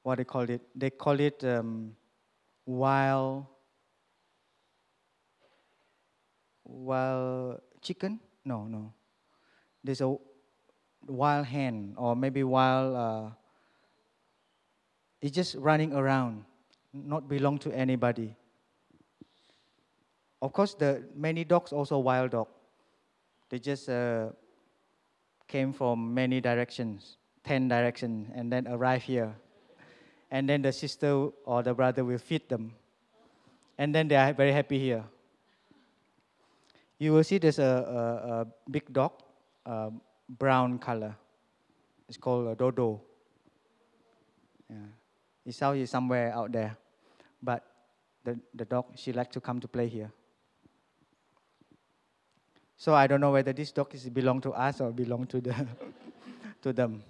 what they call it. They call it wild chicken. No. There's a wild hen or maybe wild. It's just running around, not belong to anybody. Of course, the many dogs also wild dog. They just came from many directions, 10 directions, and then arrive here. And then the sister or the brother will feed them. And then they are very happy here. You will see there's a big dog, brown color. It's called a dodo. Yeah. It's out here somewhere out there. But the dog, she likes to come to play here. So I don't know whether this dog is belong to us or belong to the to them.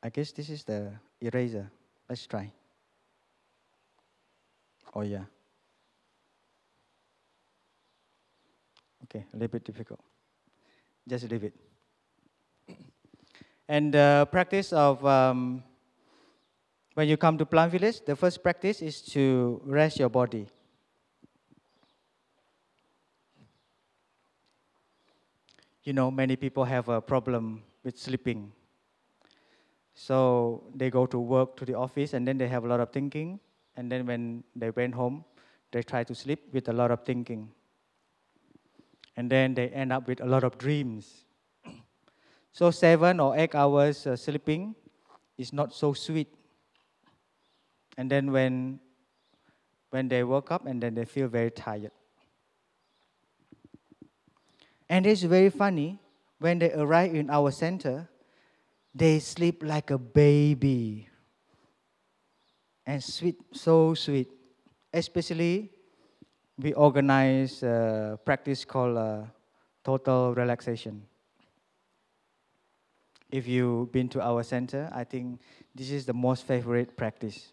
I guess this is the eraser. Let's try. Oh yeah. Okay, a little bit difficult. Just leave it. And the practice of when you come to Plant Village, the first practice is to rest your body. You know, many people have a problem with sleeping. So they go to work, to the office, and then they have a lot of thinking. And then when they went home, they try to sleep with a lot of thinking. And then they end up with a lot of dreams. So 7 or 8 hours sleeping is not so sweet. And then when they woke up, and then they feel very tired. And it's very funny, when they arrive in our center, they sleep like a baby. And sweet, so sweet. Especially, we organize a practice called total relaxation. If you've been to our center, I think this is the most favorite practice.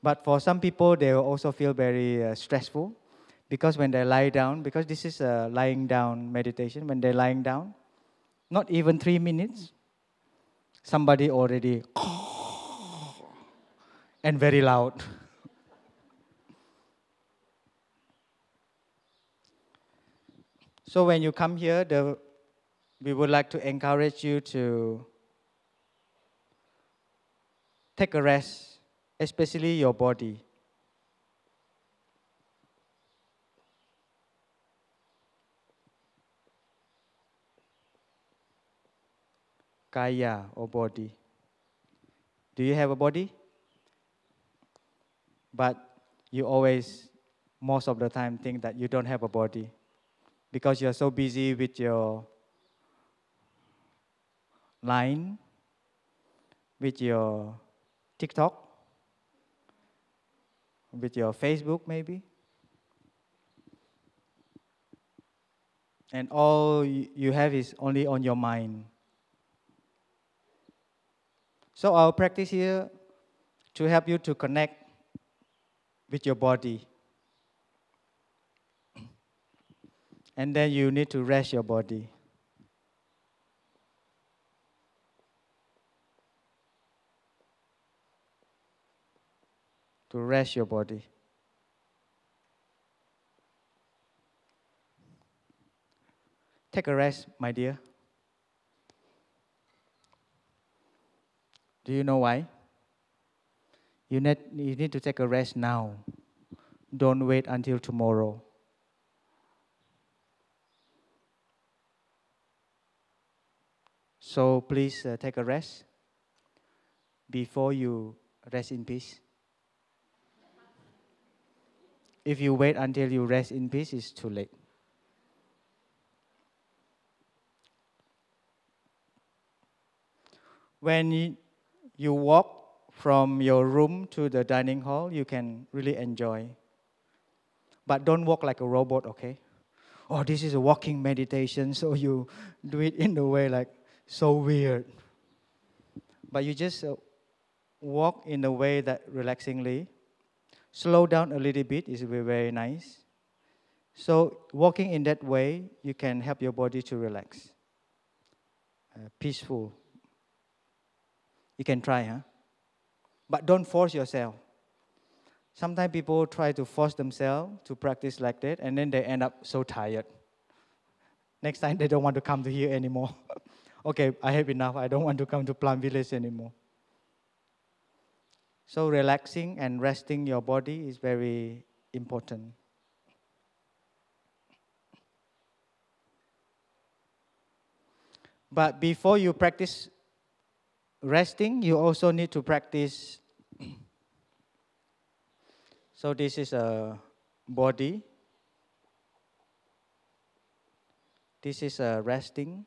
But for some people, they will also feel very stressful, because when they lie down, because this is a lying down meditation, when they're lying down, not even 3 minutes, somebody already and very loud. So when you come here, we would like to encourage you to take a rest, especially your body. Kaya or body. Do you have a body? But you always, most of the time, think that you don't have a body, because you're so busy with your line, with your TikTok, with your Facebook maybe. And all you have is only on your mind. So our practice here to help you to connect with your body. And then you need to rest your body. To rest your body. Take a rest, my dear. Do you know why? You need to take a rest now. Don't wait until tomorrow. So please take a rest before you rest in peace. If you wait until you rest in peace, it's too late. When you walk from your room to the dining hall, you can really enjoy. But don't walk like a robot, okay? Oh, this is a walking meditation, so you do it in a way like so weird. But you just walk in a way that relaxingly. Slow down a little bit is very, very nice. So walking in that way, you can help your body to relax. Peaceful. You can try, huh? But don't force yourself. Sometimes people try to force themselves to practice like that, and then they end up so tired. Next time, they don't want to come to here anymore. Okay, I have enough. I don't want to come to Plum Village anymore. So relaxing and resting your body is very important. But before you practice resting, you also need to practice. So this is a body. This is a resting.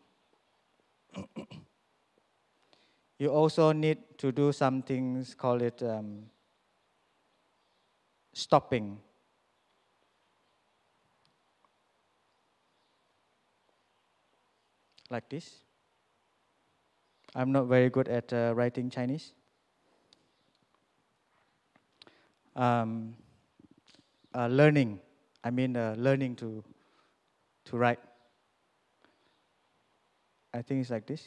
You also need to do some things, call it stopping. Like this. I'm not very good at writing Chinese. Learning. I mean, learning to write. I think it's like this.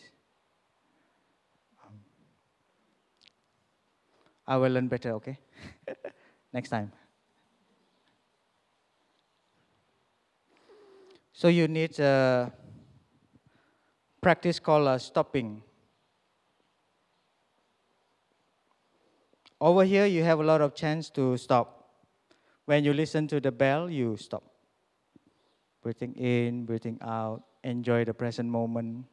I will learn better, okay? Next time. So you need a practice called stopping. Over here, you have a lot of chance to stop. When you listen to the bell, you stop. Breathing in, breathing out, enjoy the present moment.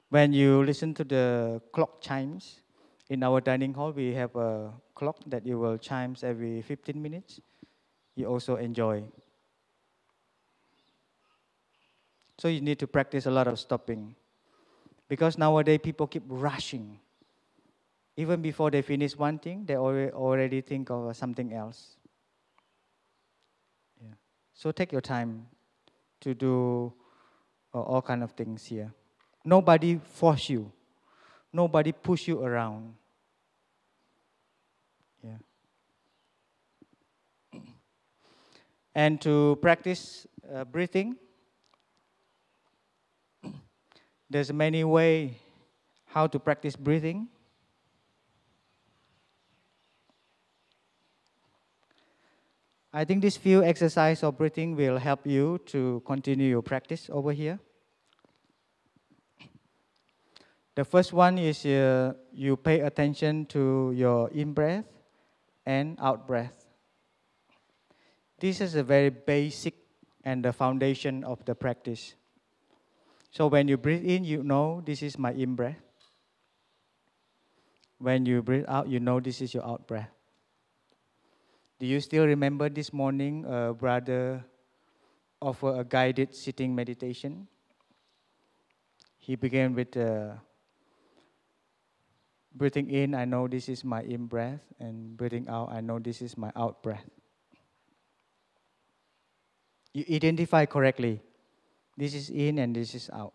When you listen to the clock chimes, in our dining hall, we have a clock that you will chimes every 15 minutes. You also enjoy. So you need to practice a lot of stopping. Because nowadays people keep rushing. Even before they finish one thing, they already think of something else. Yeah. So take your time to do all kind of things here. Nobody force you. Nobody push you around. Yeah. And to practice breathing, there's many ways how to practice breathing. I think this few exercise of breathing will help you to continue your practice over here. The first one is you pay attention to your in-breath and out-breath. This is a very basic and the foundation of the practice. So when you breathe in, you know this is my in-breath. When you breathe out, you know this is your out-breath. Do you still remember this morning a brother offered a guided sitting meditation? He began with breathing in, I know this is my in-breath, and breathing out, I know this is my out-breath. You identify correctly. This is in and this is out.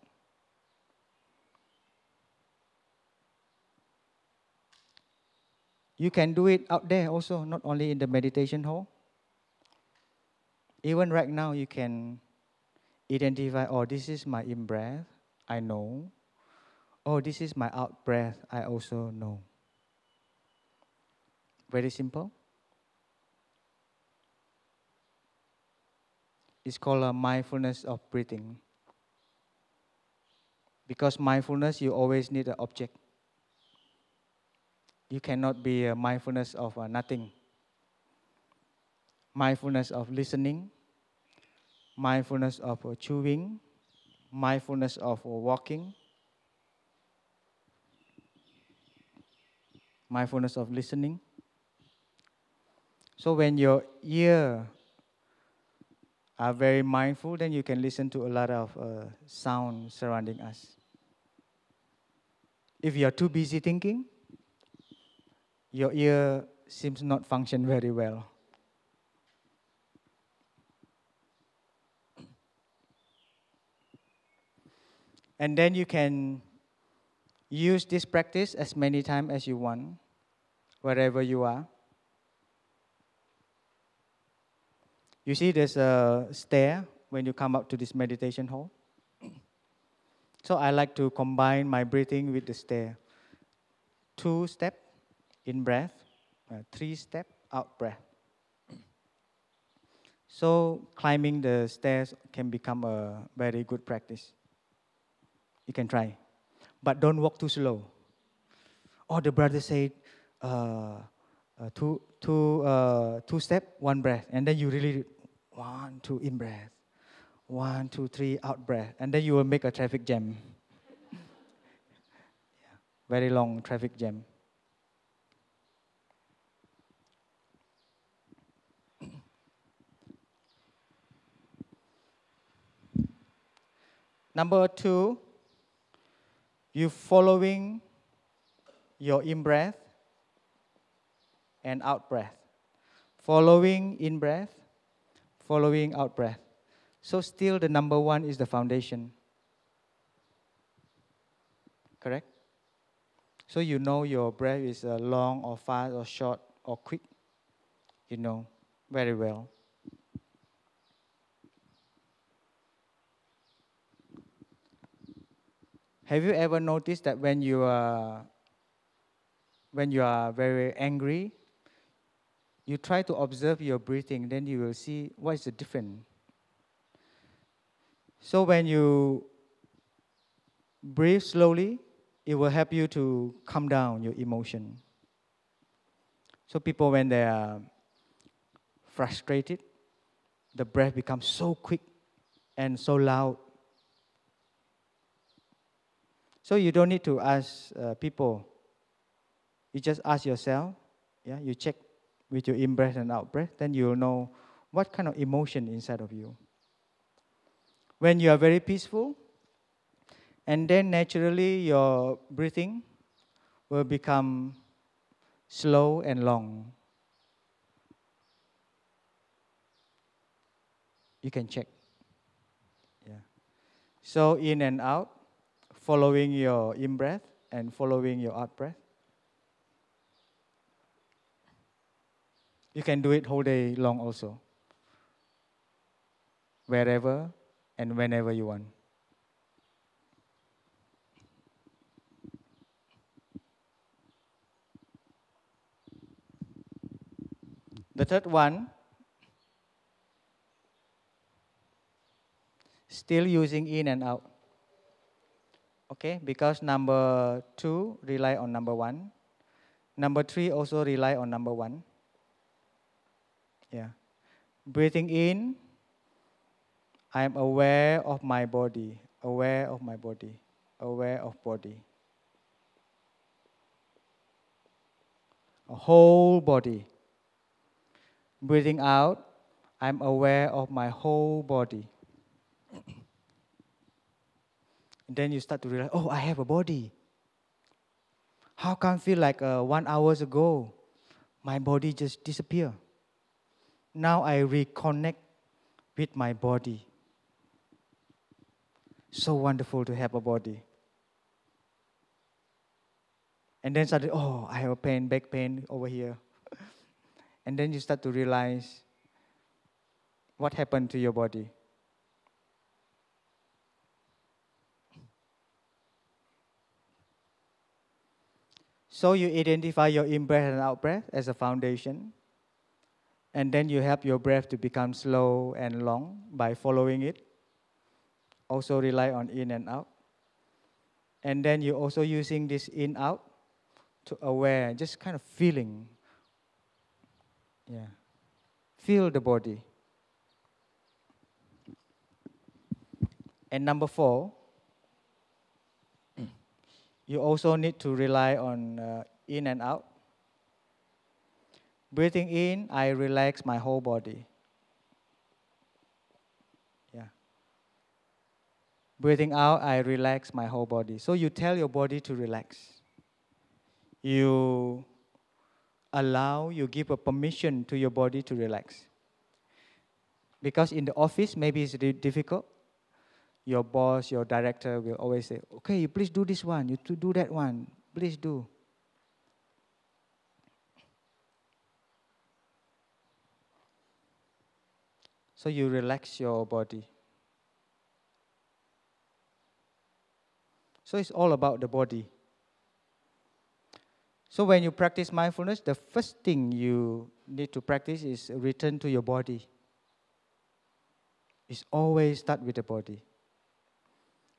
You can do it out there also, not only in the meditation hall. Even right now, you can identify, oh, this is my in-breath, I know. Oh, this is my out-breath, I also know. Very simple. It's called a mindfulness of breathing. Because mindfulness, you always need an object. You cannot be a mindfulness of nothing. Mindfulness of listening, mindfulness of chewing, mindfulness of walking, mindfulness of listening. So when your ear are very mindful, then you can listen to a lot of sound surrounding us. If you are too busy thinking, your ear seems not function very well. And then you can use this practice as many times as you want, wherever you are. You see there's a stair when you come up to this meditation hall. So I like to combine my breathing with the stair. 2 steps in breath, 3-step out breath. So climbing the stairs can become a very good practice. You can try, but don't walk too slow. Or the brother said, two step, one breath, and then you really 1, 2 in breath, 1, 2, 3 out breath, and then you will make a traffic jam. Very long traffic jam. Number 2, you following your in breath and out breath. Following in breath, following out breath. So still the number 1 is the foundation. Correct? So you know your breath is long or fast or short or quick. You know very well. Have you ever noticed that when you are very angry, you try to observe your breathing, then you will see what is the difference. So when you breathe slowly, it will help you to calm down your emotion. So people, when they are frustrated, the breath becomes so quick and so loud. So you don't need to ask people. You just ask yourself. Yeah, you check with your in-breath and out-breath, then you will know what kind of emotion inside of you. When you are very peaceful, and then naturally your breathing will become slow and long. You can check. Yeah. So in and out, following your in-breath and following your out-breath. You can do it whole day long also, wherever and whenever you want. The third one, still using in and out. Okay, because number 2 rely on number 1. Number 3 also rely on number 1. Yeah. Breathing in, I am aware of my body, aware of my body, aware of body. A whole body. Breathing out, I'm aware of my whole body. And then you start to realize, oh, I have a body. How come I feel like 1 hour ago, my body just disappeared? Now I reconnect with my body. So wonderful to have a body. And then suddenly, oh, I have a pain, back pain over here. And then you start to realize what happened to your body. So you identify your in-breath and out-breath as a foundation. And then you help your breath to become slow and long by following it. Also rely on in and out. And then you're also using this in-out to aware, just kind of feeling. Yeah. Feel the body. And number 4, you also need to rely on in and out. Breathing in, I relax my whole body. Yeah. Breathing out, I relax my whole body. So you tell your body to relax. You give a permission to your body to relax. Because in the office, maybe it's difficult. Your boss, your director will always say, okay, you please do this one, you to do that one, please do. So you relax your body. So it's all about the body. So when you practice mindfulness, the first thing you need to practice is return to your body. It's always start with the body.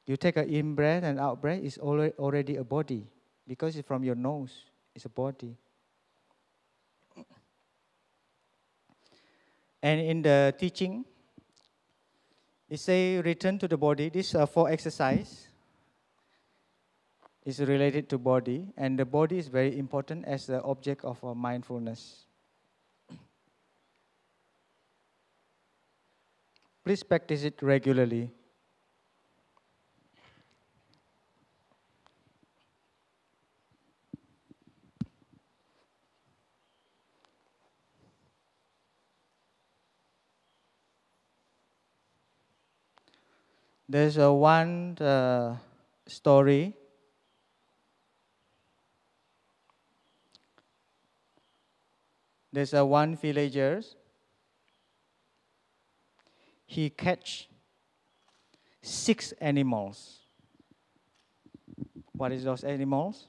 You take an in breath and out breath, it's already a body. Because it's from your nose, it's a body. And in the teaching, it say return to the body. This for exercise is related to body, and the body is very important as the object of our mindfulness. Please practice it regularly. There's one story. There's one villager. He catch 6 animals. What is those animals?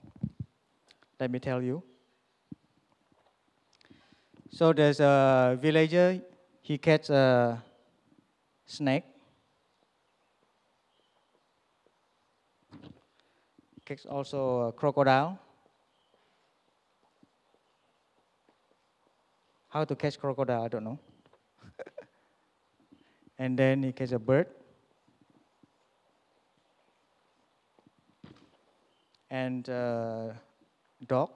Let me tell you. So there's a villager. He catch a snake. Catch also a crocodile. How to catch crocodile, I don't know. And then he catch a bird. And dog.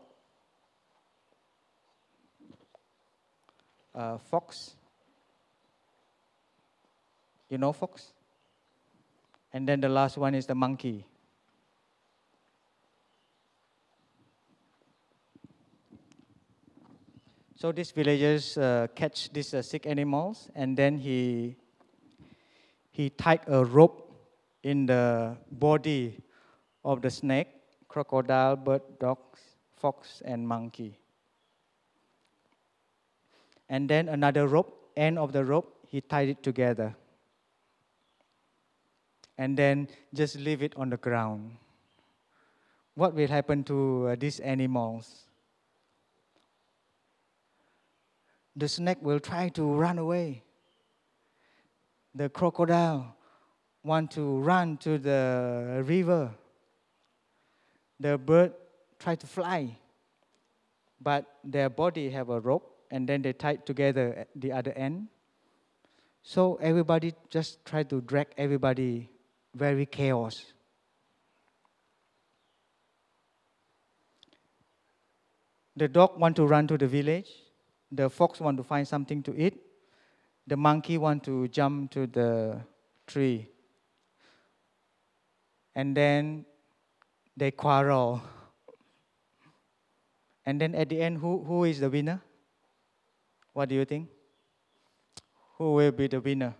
Fox. You know fox? And then the last one is the monkey. So these villagers catch these sick animals, and then he tied a rope in the body of the snake, crocodile, bird, dog, fox, and monkey. And then another rope, end of the rope, he tied it together. And then just leave it on the ground. What will happen to these animals? The snake will try to run away. The crocodile want to run to the river. The bird try to fly, but their body have a rope, and then they tied together at the other end. So everybody just try to drag everybody, very chaos. The dog want to run to the village. The fox want to find something to eat. The monkey want to jump to the tree. And then they quarrel. And then at the end, who is the winner? What do you think? Who will be the winner?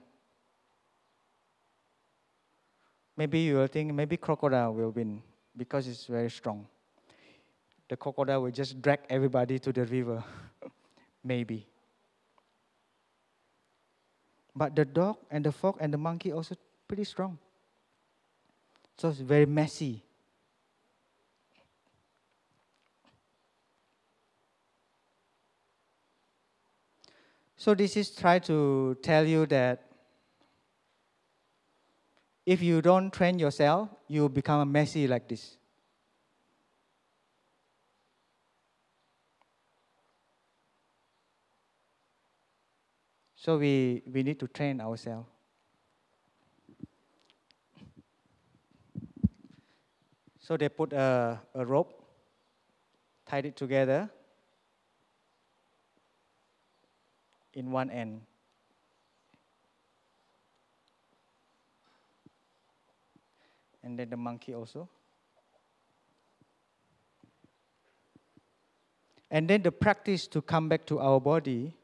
Maybe you will think maybe crocodile will win because it's very strong. The crocodile will just drag everybody to the river. Maybe. But the dog and the fox and the monkey also pretty strong. So it's very messy. So this is try to tell you that if you don't train yourself, you become messy like this. So we need to train ourselves. So they put a rope, tied it together in one end. And then the monkey also. And then the practice to come back to our body,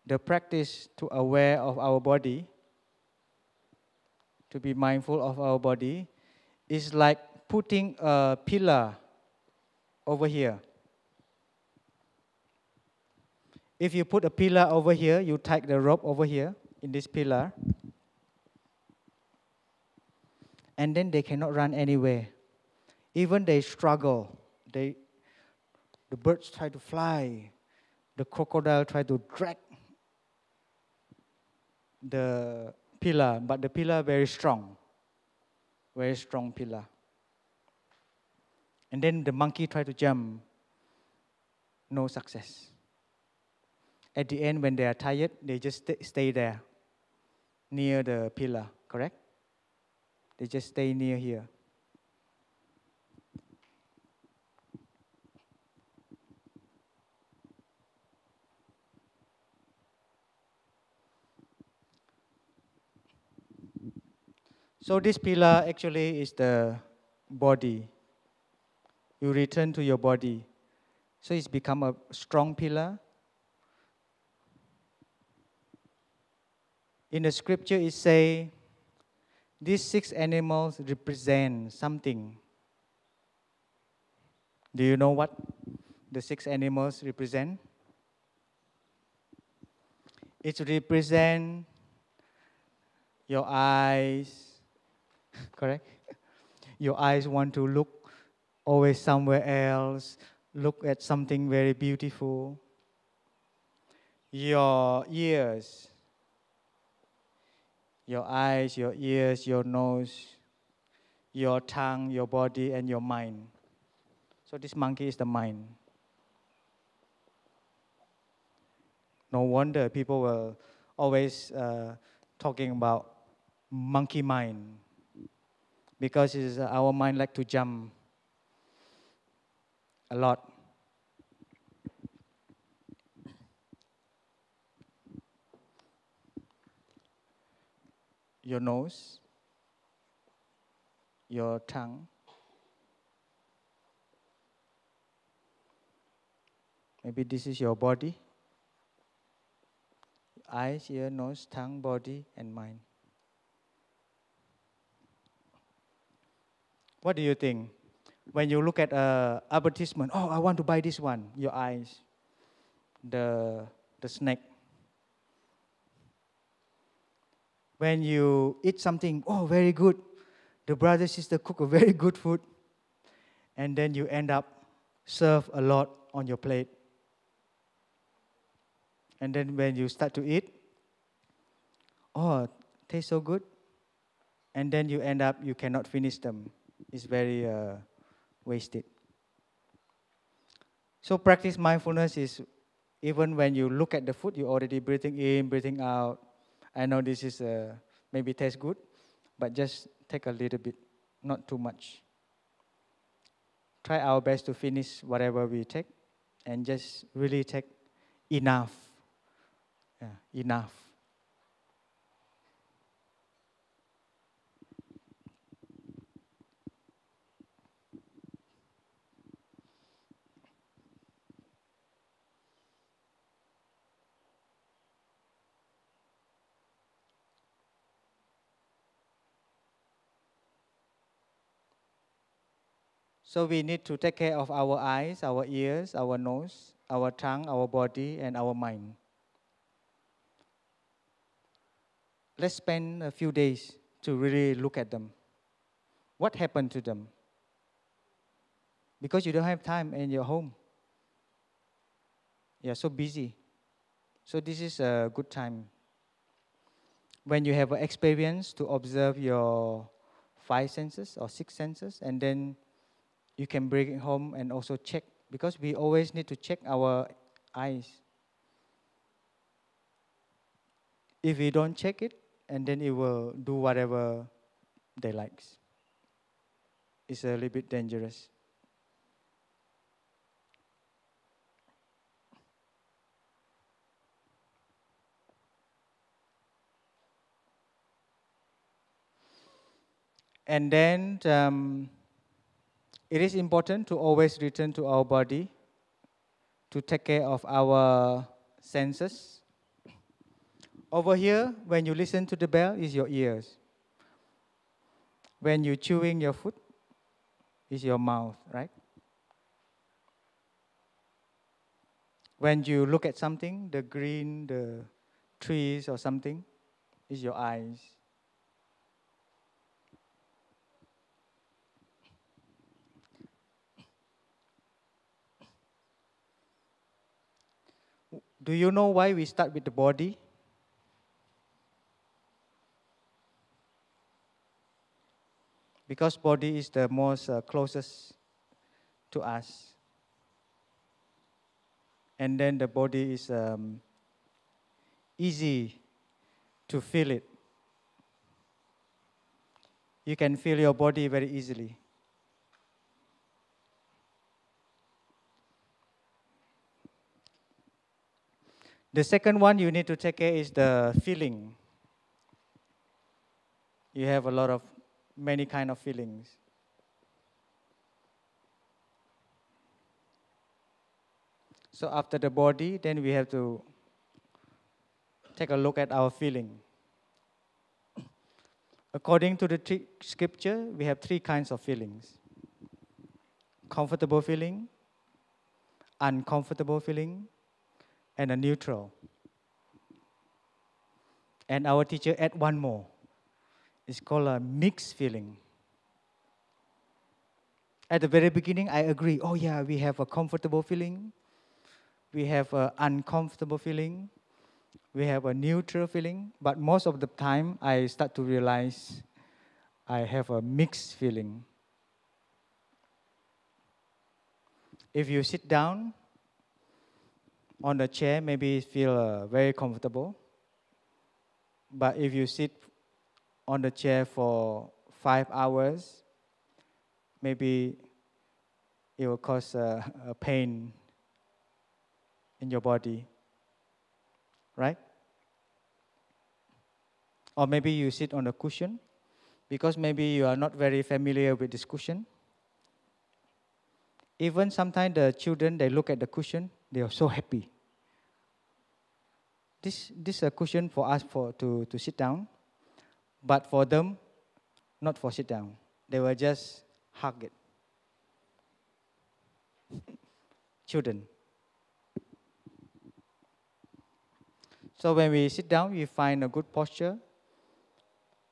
the practice to aware of our body, to be mindful of our body, is like putting a pillar over here. If you put a pillar over here, you tie the rope over here in this pillar, and then they cannot run anywhere. Even they struggle. They, the birds try to fly. The crocodile try to drag the pillar, but the pillar very strong pillar. And then the monkey try to jump, no success. At the end, when they are tired, they just stay there, near the pillar, correct? They just stay near here. So this pillar actually is the body. You return to your body. So it's become a strong pillar. In the scripture, it says, these 6 animals represent something. Do you know what the 6 animals represent? It represents your eyes, correct? Your eyes want to look always somewhere else, look at something very beautiful. Your ears, your eyes, your ears, your nose, your tongue, your body, and your mind. So this monkey is the mind. No wonder people were always talking about monkey mind, because our mind like to jump a lot. Your nose, your tongue, maybe this is your body, eyes, ear, nose, tongue, body, and mind. What do you think? When you look at an advertisement, oh, I want to buy this one, your eyes, the snake. When you eat something, oh, very good, the brother, sister cook a very good food, and then you end up serve a lot on your plate. And then when you start to eat, oh, tastes so good, and then you end up, you cannot finish them. It's very wasted. So practice mindfulness is, even when you look at the food, you're already breathing in, breathing out. I know this is maybe tastes good, but just take a little bit, not too much. Try our best to finish whatever we take, and just really take enough. Yeah, enough. So we need to take care of our eyes, our ears, our nose, our tongue, our body, and our mind. Let's spend a few days to really look at them. What happened to them? Because you don't have time in your home. You're so busy. So this is a good time. When you have an experience to observe your 5 senses or 6 senses, and then you can bring it home and also check, because we always need to check our eyes. If we don't check it, and then it will do whatever they like. It's a little bit dangerous. And then it is important to always return to our body to take care of our senses. Over here, when you listen to the bell, is your ears. When you're chewing your food, is your mouth, right? When you look at something, the green, the trees or something, is your eyes. Do you know why we start with the body? Because body is the most closest to us. And then the body is easy to feel it. You can feel your body very easily. The second one you need to take care is the feeling. You have a lot of many kind of feelings. So after the body, then we have to take a look at our feeling. According to the scripture, we have three kinds of feelings: comfortable feeling, uncomfortable feeling, and a neutral. And our teacher add one more. It's called a mixed feeling. At the very beginning, I agree. Oh yeah, we have a comfortable feeling. We have an uncomfortable feeling. We have a neutral feeling. But most of the time, I start to realize I have a mixed feeling. If you sit down on the chair, maybe you feel very comfortable. But if you sit on the chair for 5 hours, maybe it will cause a pain in your body, right? Or maybe you sit on a cushion, because maybe you are not very familiar with this cushion. Even sometimes the children, they look at the cushion, they are so happy. This is a cushion for us to sit down, but for them, not for sit down. They will just hug it. Children. So when we sit down, we find a good posture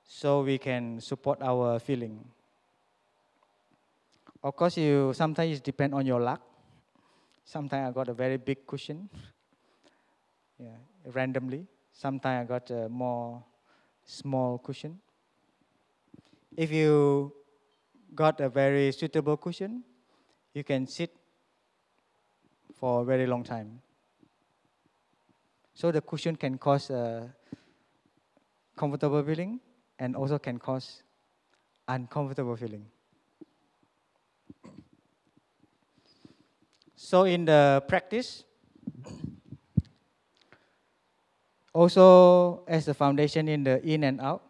so we can support our feeling. Of course, sometimes it depends on your luck. Sometimes I got a very big cushion, yeah, randomly. Sometimes I got a more small cushion. If you got a very suitable cushion, you can sit for a very long time. So the cushion can cause a comfortable feeling and also can cause uncomfortable feeling. So in the practice, also as the foundation in the in and out,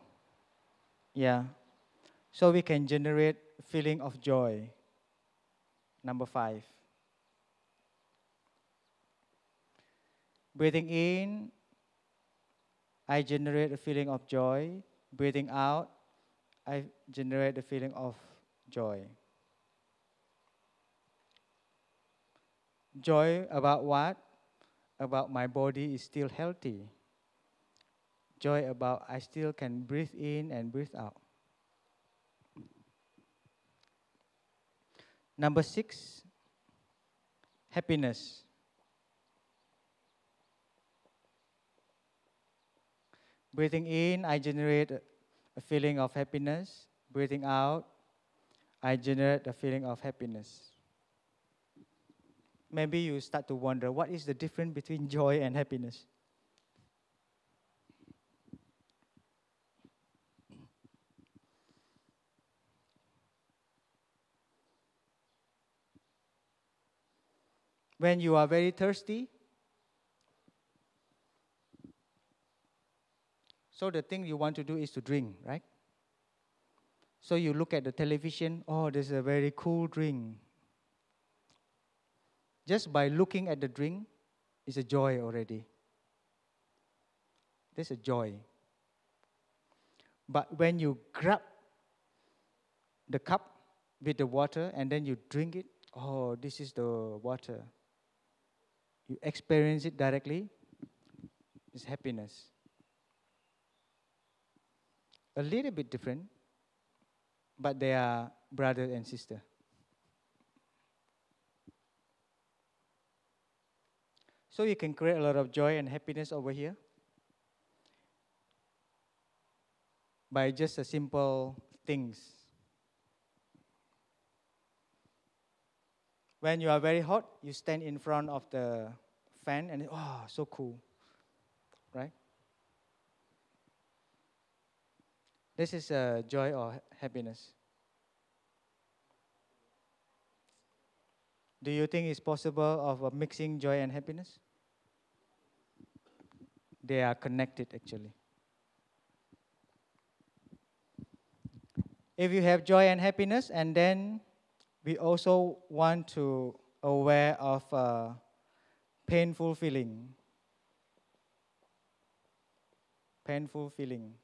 yeah. So we can generate feeling of joy. Number 5. Breathing in, I generate a feeling of joy. Breathing out, I generate a feeling of joy. Joy about what? About my body is still healthy. Joy about I still can breathe in and breathe out. Number 6, happiness. Breathing in, I generate a feeling of happiness. Breathing out, I generate a feeling of happiness. Maybe you start to wonder, what is the difference between joy and happiness? When you are very thirsty, so the thing you want to do is to drink, right? So you look at the television, oh, there's a very cool drink. Just by looking at the drink, it's a joy already. There's a joy. But when you grab the cup with the water and then you drink it, oh, this is the water. You experience it directly, it's happiness. A little bit different, but they are brother and sister. So you can create a lot of joy and happiness over here by just a simple things. When you are very hot, you stand in front of the fan and oh, so cool, right? This is joy or happiness. Do you think it's possible of mixing joy and happiness? They are connected actually. If you have joy and happiness, and then we also want to aware of painful feeling. Painful feeling.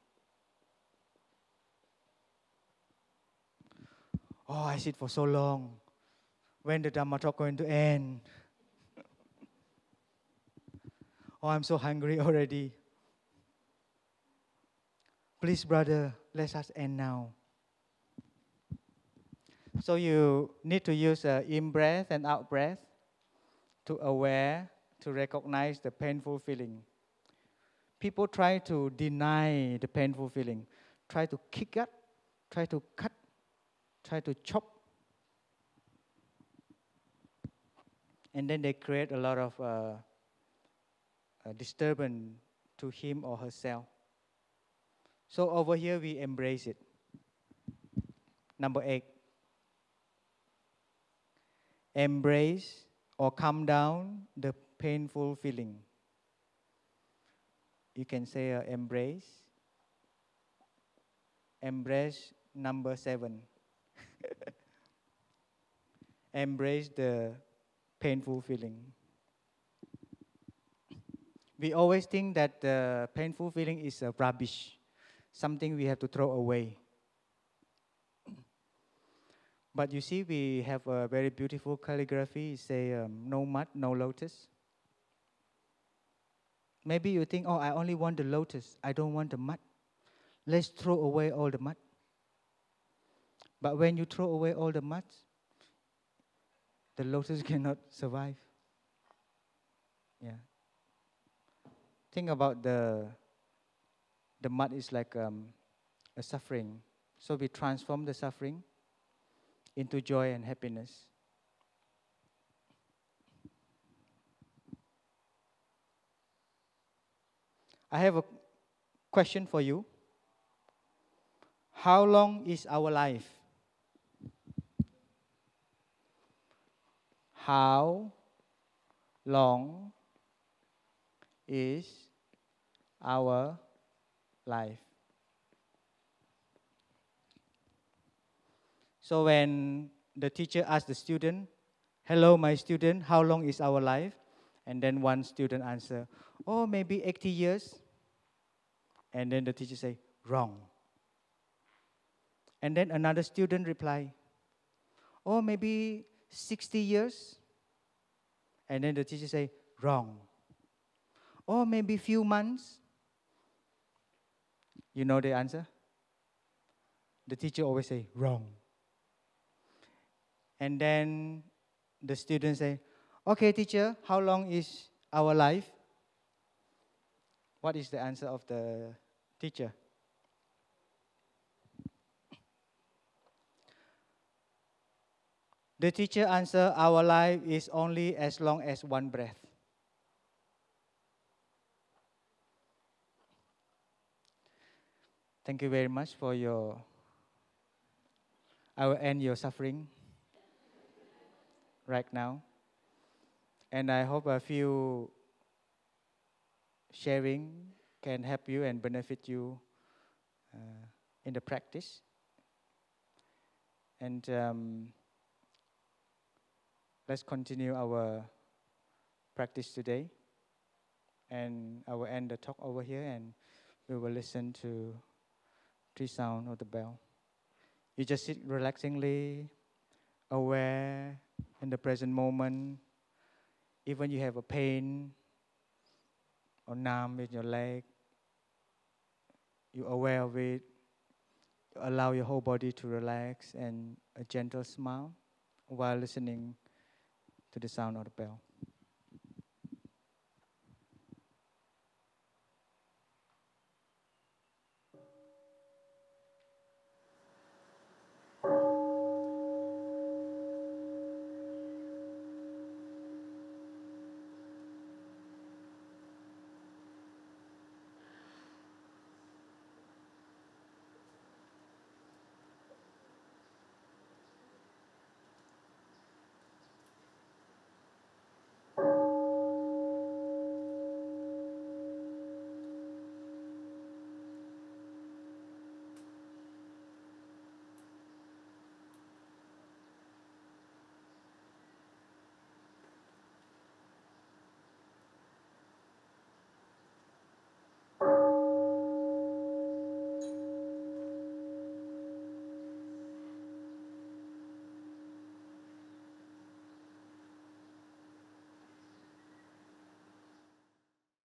Oh, I sit for so long. When the Dhamma talk going to end? Oh, I'm so hungry already. Please, brother, let us end now. So you need to use in-breath and out-breath to aware, to recognize the painful feeling. People try to deny the painful feeling, try to kick it, try to cut, try to chop. And then they create a lot of disturbance to him or herself. So over here we embrace it. Number 8. Embrace or calm down the painful feeling. You can say embrace. Embrace number 7. Embrace the painful feeling. We always think that the painful feeling is rubbish, something we have to throw away. But you see, we have a very beautiful calligraphy. It say, no mud, no lotus. Maybe you think, oh, I only want the lotus. I don't want the mud. Let's throw away all the mud. But when you throw away all the mud, the lotus cannot survive. Yeah. Think about the mud is like a suffering. So we transform the suffering into joy and happiness. I have a question for you. How long is our life? How long is our life? So when the teacher asks the student, hello, my student, how long is our life? And then one student answer, oh, maybe 80 years. And then the teacher say, wrong. And then another student reply, oh, maybe 60 years. And then the teacher say, wrong. Or maybe few months. You know the answer? The teacher always say, wrong. And then the student say, okay, teacher, how long is our life? What is the answer of the teacher? The teacher answer, our life is only as long as one breath. Thank you very much for I will end your suffering right now. And I hope a few sharing can help you and benefit you in the practice. And let's continue our practice today. And I will end the talk over here and we will listen to 3 sound of the bell. You just sit relaxingly, aware in the present moment. Even you have a pain or numb in your leg, you're aware of it. You allow your whole body to relax and a gentle smile while listening to the sound of the bell.